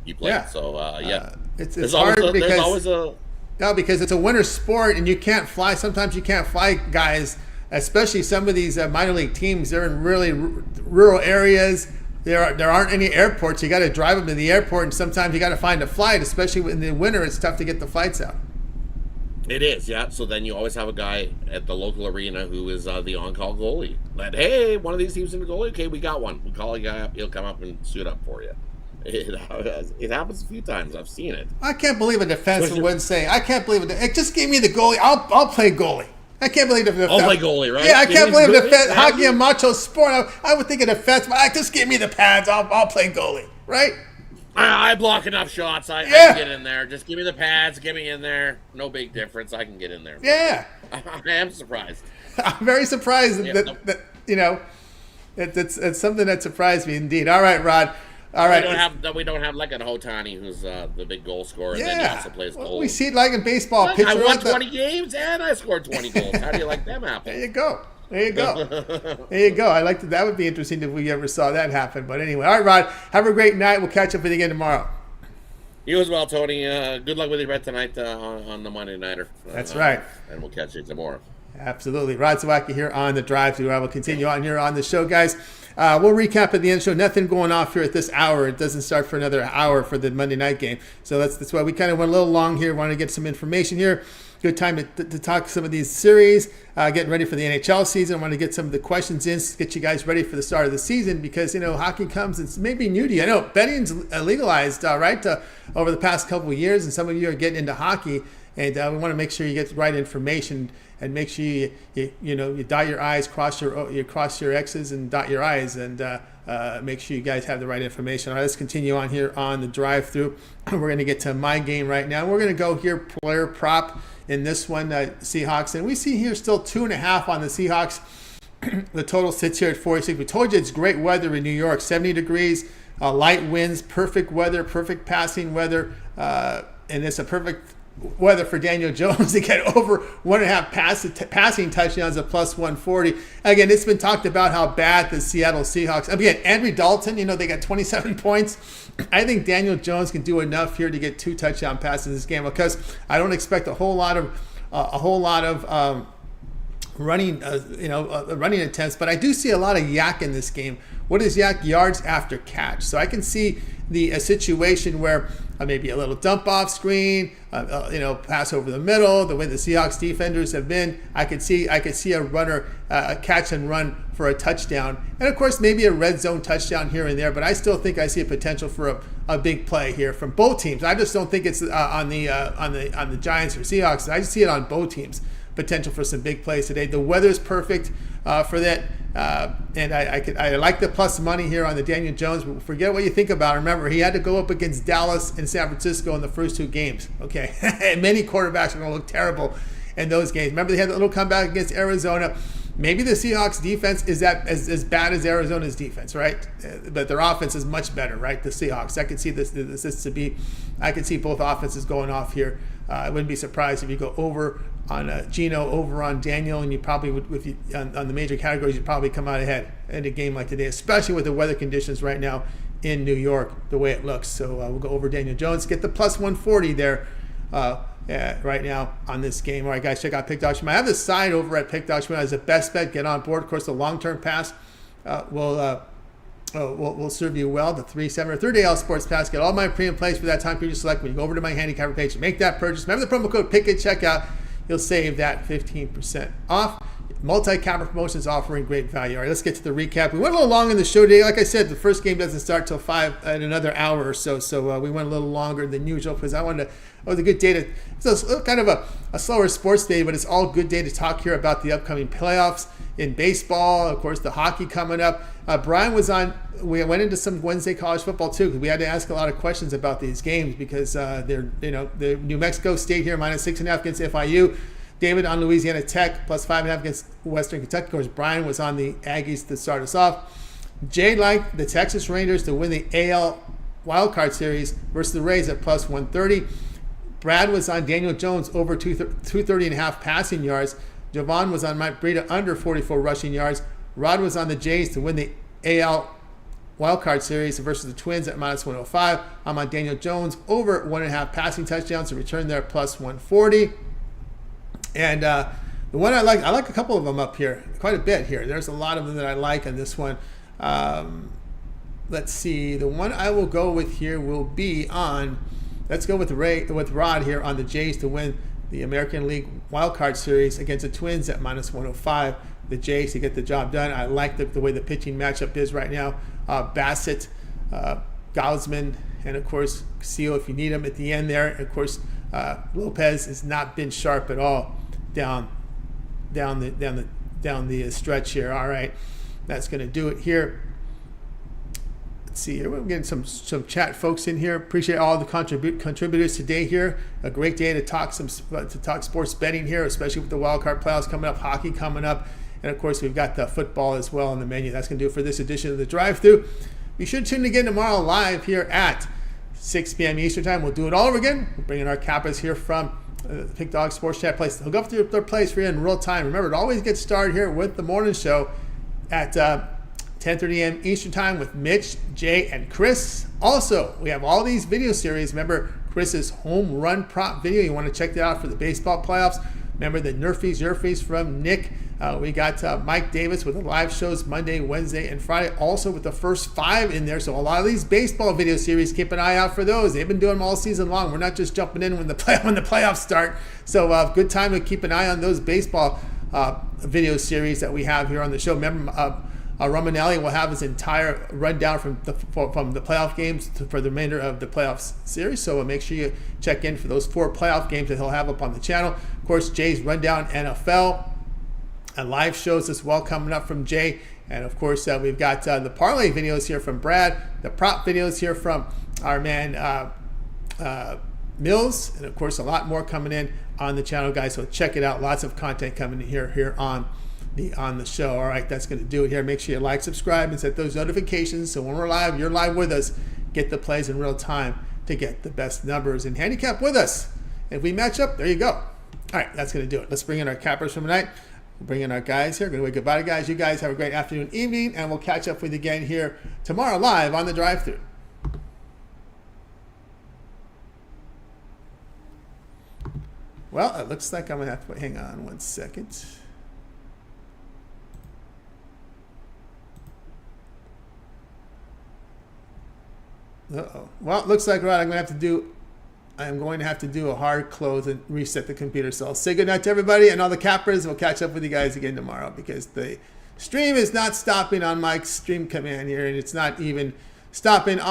He played. Yeah. So it's hard because it's a winter sport and you can't fly. Sometimes you can't fly guys, especially some of these minor league teams. They're in really rural areas. There aren't any airports. You got to drive them to the airport, and sometimes you got to find a flight. Especially in the winter, it's tough to get the flights out. It is, yeah. So then you always have a guy at the local arena who is the on-call goalie. Like, hey, one of these teams in the goalie. Okay, we got one. We call a guy up. He'll come up and suit up for you. It happens a few times. I've seen it. I can't believe a defenseman wouldn't say, I can't believe it. Just give me the goalie. I'll play goalie. I can't believe the I'll play goalie, right? Yeah, I can't believe hockey a macho sport. I would think a defenseman, just give me the pads. I'll play goalie, right? I block enough shots. I can get in there. Just give me the pads. Get me in there. No big difference. I can get in there. Yeah. I am surprised. I'm very surprised that it's something that surprised me indeed. All right, Rod. All right. We don't have like a Hotani who's the big goal scorer, and then he also plays goal. We see it like in baseball. I won 20 games and I scored 20 goals. How do you like them happen? There you go. I like that. That would be interesting if we ever saw that happen. But anyway, all right, Rod. Have a great night. We'll catch up with you again tomorrow. You as well, Tony. Good luck with your bet tonight on the Monday Nighter. That's right. And we'll catch you tomorrow. Absolutely. Rod Zawacky here on The Drive-Thru. I will continue on here on the show, guys. We'll recap at the end of the show. Nothing going off here at this hour. It doesn't start for another hour for the Monday night game. So that's why we kind of went a little long here. Want to get some information here. Good time to talk some of these series. Getting ready for the NHL season. I want to get some of the questions in, get you guys ready for the start of the season because, hockey comes, it's maybe new to you. I know betting's legalized, right, over the past couple of years, and some of you are getting into hockey, and we want to make sure you get the right information and make sure you dot your I's, cross your X's, and dot your I's, and make sure you guys have the right information. All right, let's continue on here on the drive-through. We're going to get to my game right now. We're going to go here player prop in this one, Seahawks, and we see here still 2.5 on the Seahawks. The total sits here at 46. We told you it's great weather in New York, 70 degrees, light winds, perfect weather, perfect passing weather, and it's a perfect weather for Daniel Jones to get over 1.5 passing touchdowns at plus 140. Again, it's been talked about how bad the Seattle Seahawks. Again, Andy Dalton, they got 27 points. I think Daniel Jones can do enough here to get 2 touchdown passes in this game because I don't expect a whole lot of running attempts, but I do see a lot of yak in this game. What is yak? Yards after catch. So I can see a situation where maybe a little dump off screen, pass over the middle. The way the Seahawks defenders have been, I could see a runner catch and run for a touchdown, and of course maybe a red zone touchdown here and there. But I still think I see a potential for a big play here from both teams. I just don't think it's on the Giants or Seahawks. I just see it on both teams. Potential for some big plays today. The weather's perfect for that, and I like the plus money here on the Daniel Jones. But forget what you think about it. Remember, he had to go up against Dallas and San Francisco in the first 2 games. Okay, and many quarterbacks are going to look terrible in those games. Remember, they had that little comeback against Arizona. Maybe the Seahawks defense is that as bad as Arizona's defense, right? But their offense is much better, right? The Seahawks. I could see this to be. I could see both offenses going off here. I wouldn't be surprised if you go over on Gino, over on Daniel, and you probably would, on the major categories, you'd probably come out ahead in a game like today, especially with the weather conditions right now in New York, the way it looks. So we'll go over Daniel Jones, get the plus 140 there right now on this game. All right, guys, check out Pick Dog. I have the side over at Pick Dog as a best bet. Get on board. Of course, the long-term pass will serve you well. The 3-7 or 30-day sports pass. Get all my premium plays for that time period you select. When you go over to my handicapper page and make that purchase, remember the promo code PICK at checkout. You'll save that 15% off. Multi-capper promotions offering great value. All right, let's get to the recap. We went a little long in the show today. Like I said, the first game doesn't start till 5 in another hour or so. So we went a little longer than usual because I wanted to. It was a good day to. It's kind of a slower sports day, but it's all good day to talk here about the upcoming playoffs in baseball. Of course, the hockey coming up. Brian was on. We went into some Wednesday college football too because we had to ask a lot of questions about these games because they're the New Mexico State here -6.5 against FIU. David on Louisiana Tech plus 5.5 against Western Kentucky. Of course, Brian was on the Aggies to start us off. Jay liked the Texas Rangers to win the AL wildcard series versus the Rays at plus 130. Brad was on Daniel Jones over 230.5 passing yards. Jovan was on Mike Breida under 44 rushing yards. Rod was on the Jays to win the AL wildcard series versus the Twins at -105. I'm on Daniel Jones over 1.5 passing touchdowns to return there plus 140. And the one I like a couple of them up here, quite a bit here. There's a lot of them that I like on this one. Let's see. The one I will go with here will be on. Let's go with Rod here on the Jays to win the American League wildcard series against the Twins at -105. The Jays to get the job done. I like the way the pitching matchup is right now. Bassett, Gausman, and of course Castillo if you need him at the end there. Of course, Lopez has not been sharp at all down the stretch here. All right, that's going to do it here. Let's see here. We're getting some chat folks in here. Appreciate all the contributors today here. A great day to talk sports betting here, especially with the wild card playoffs coming up, hockey coming up, and of course we've got the football as well on the menu. That's going to do it for this edition of the Drive-Thru. Be sure to tune in again tomorrow live here at 6 p.m. Eastern Time. We'll do it all over again. We're bringing our Kappas here from the Pick Dog Sports Chat place. They'll go up to their place for you in real time. Remember, it always gets started here with the morning show at 10:30 a.m. Eastern Time with Mitch, Jay, and Chris. Also, we have all these video series. Remember Chris's home run prop video. You want to check that out for the baseball playoffs. Remember the Nerfies, Yerfies from Nick We got Mike Davis with the live shows Monday, Wednesday, and Friday, also with the first 5 in there. So a lot of these baseball video series, keep an eye out for those. They've been doing them all season long. We're not just jumping in when the playoffs start. So good time to keep an eye on those baseball video series that we have here on the show. Remember, Romanelli will have his entire rundown from the playoff games for the remainder of the playoffs series. So make sure you check in for those 4 playoff games that he'll have up on the channel. Of course, Jay's rundown NFL and live shows as well coming up from Jay. And of course, we've got the parlay videos here from Brad, the prop videos here from our man Mills, and of course, a lot more coming in on the channel, guys. So check it out. Lots of content coming in here on the show. All right, that's going to do it here. Make sure you like, subscribe, and set those notifications so when we're live, you're live with us. Get the plays in real time to get the best numbers and handicap with us. If we match up, there you go. All right, that's going to do it. Let's bring in our cappers from tonight. We'll bring in our guys here. Going to wave goodbye to guys. You guys have a great afternoon, evening, and we'll catch up with you again here tomorrow live on the drive-thru. Well, it looks like I'm going to have to hang on one second. Uh-oh. Well, it looks like I'm going to have to do a hard close and reset the computer. So I'll say goodnight to everybody and all the cappers. We'll catch up with you guys again tomorrow because the stream is not stopping on Mike's stream command here, and it's not even stopping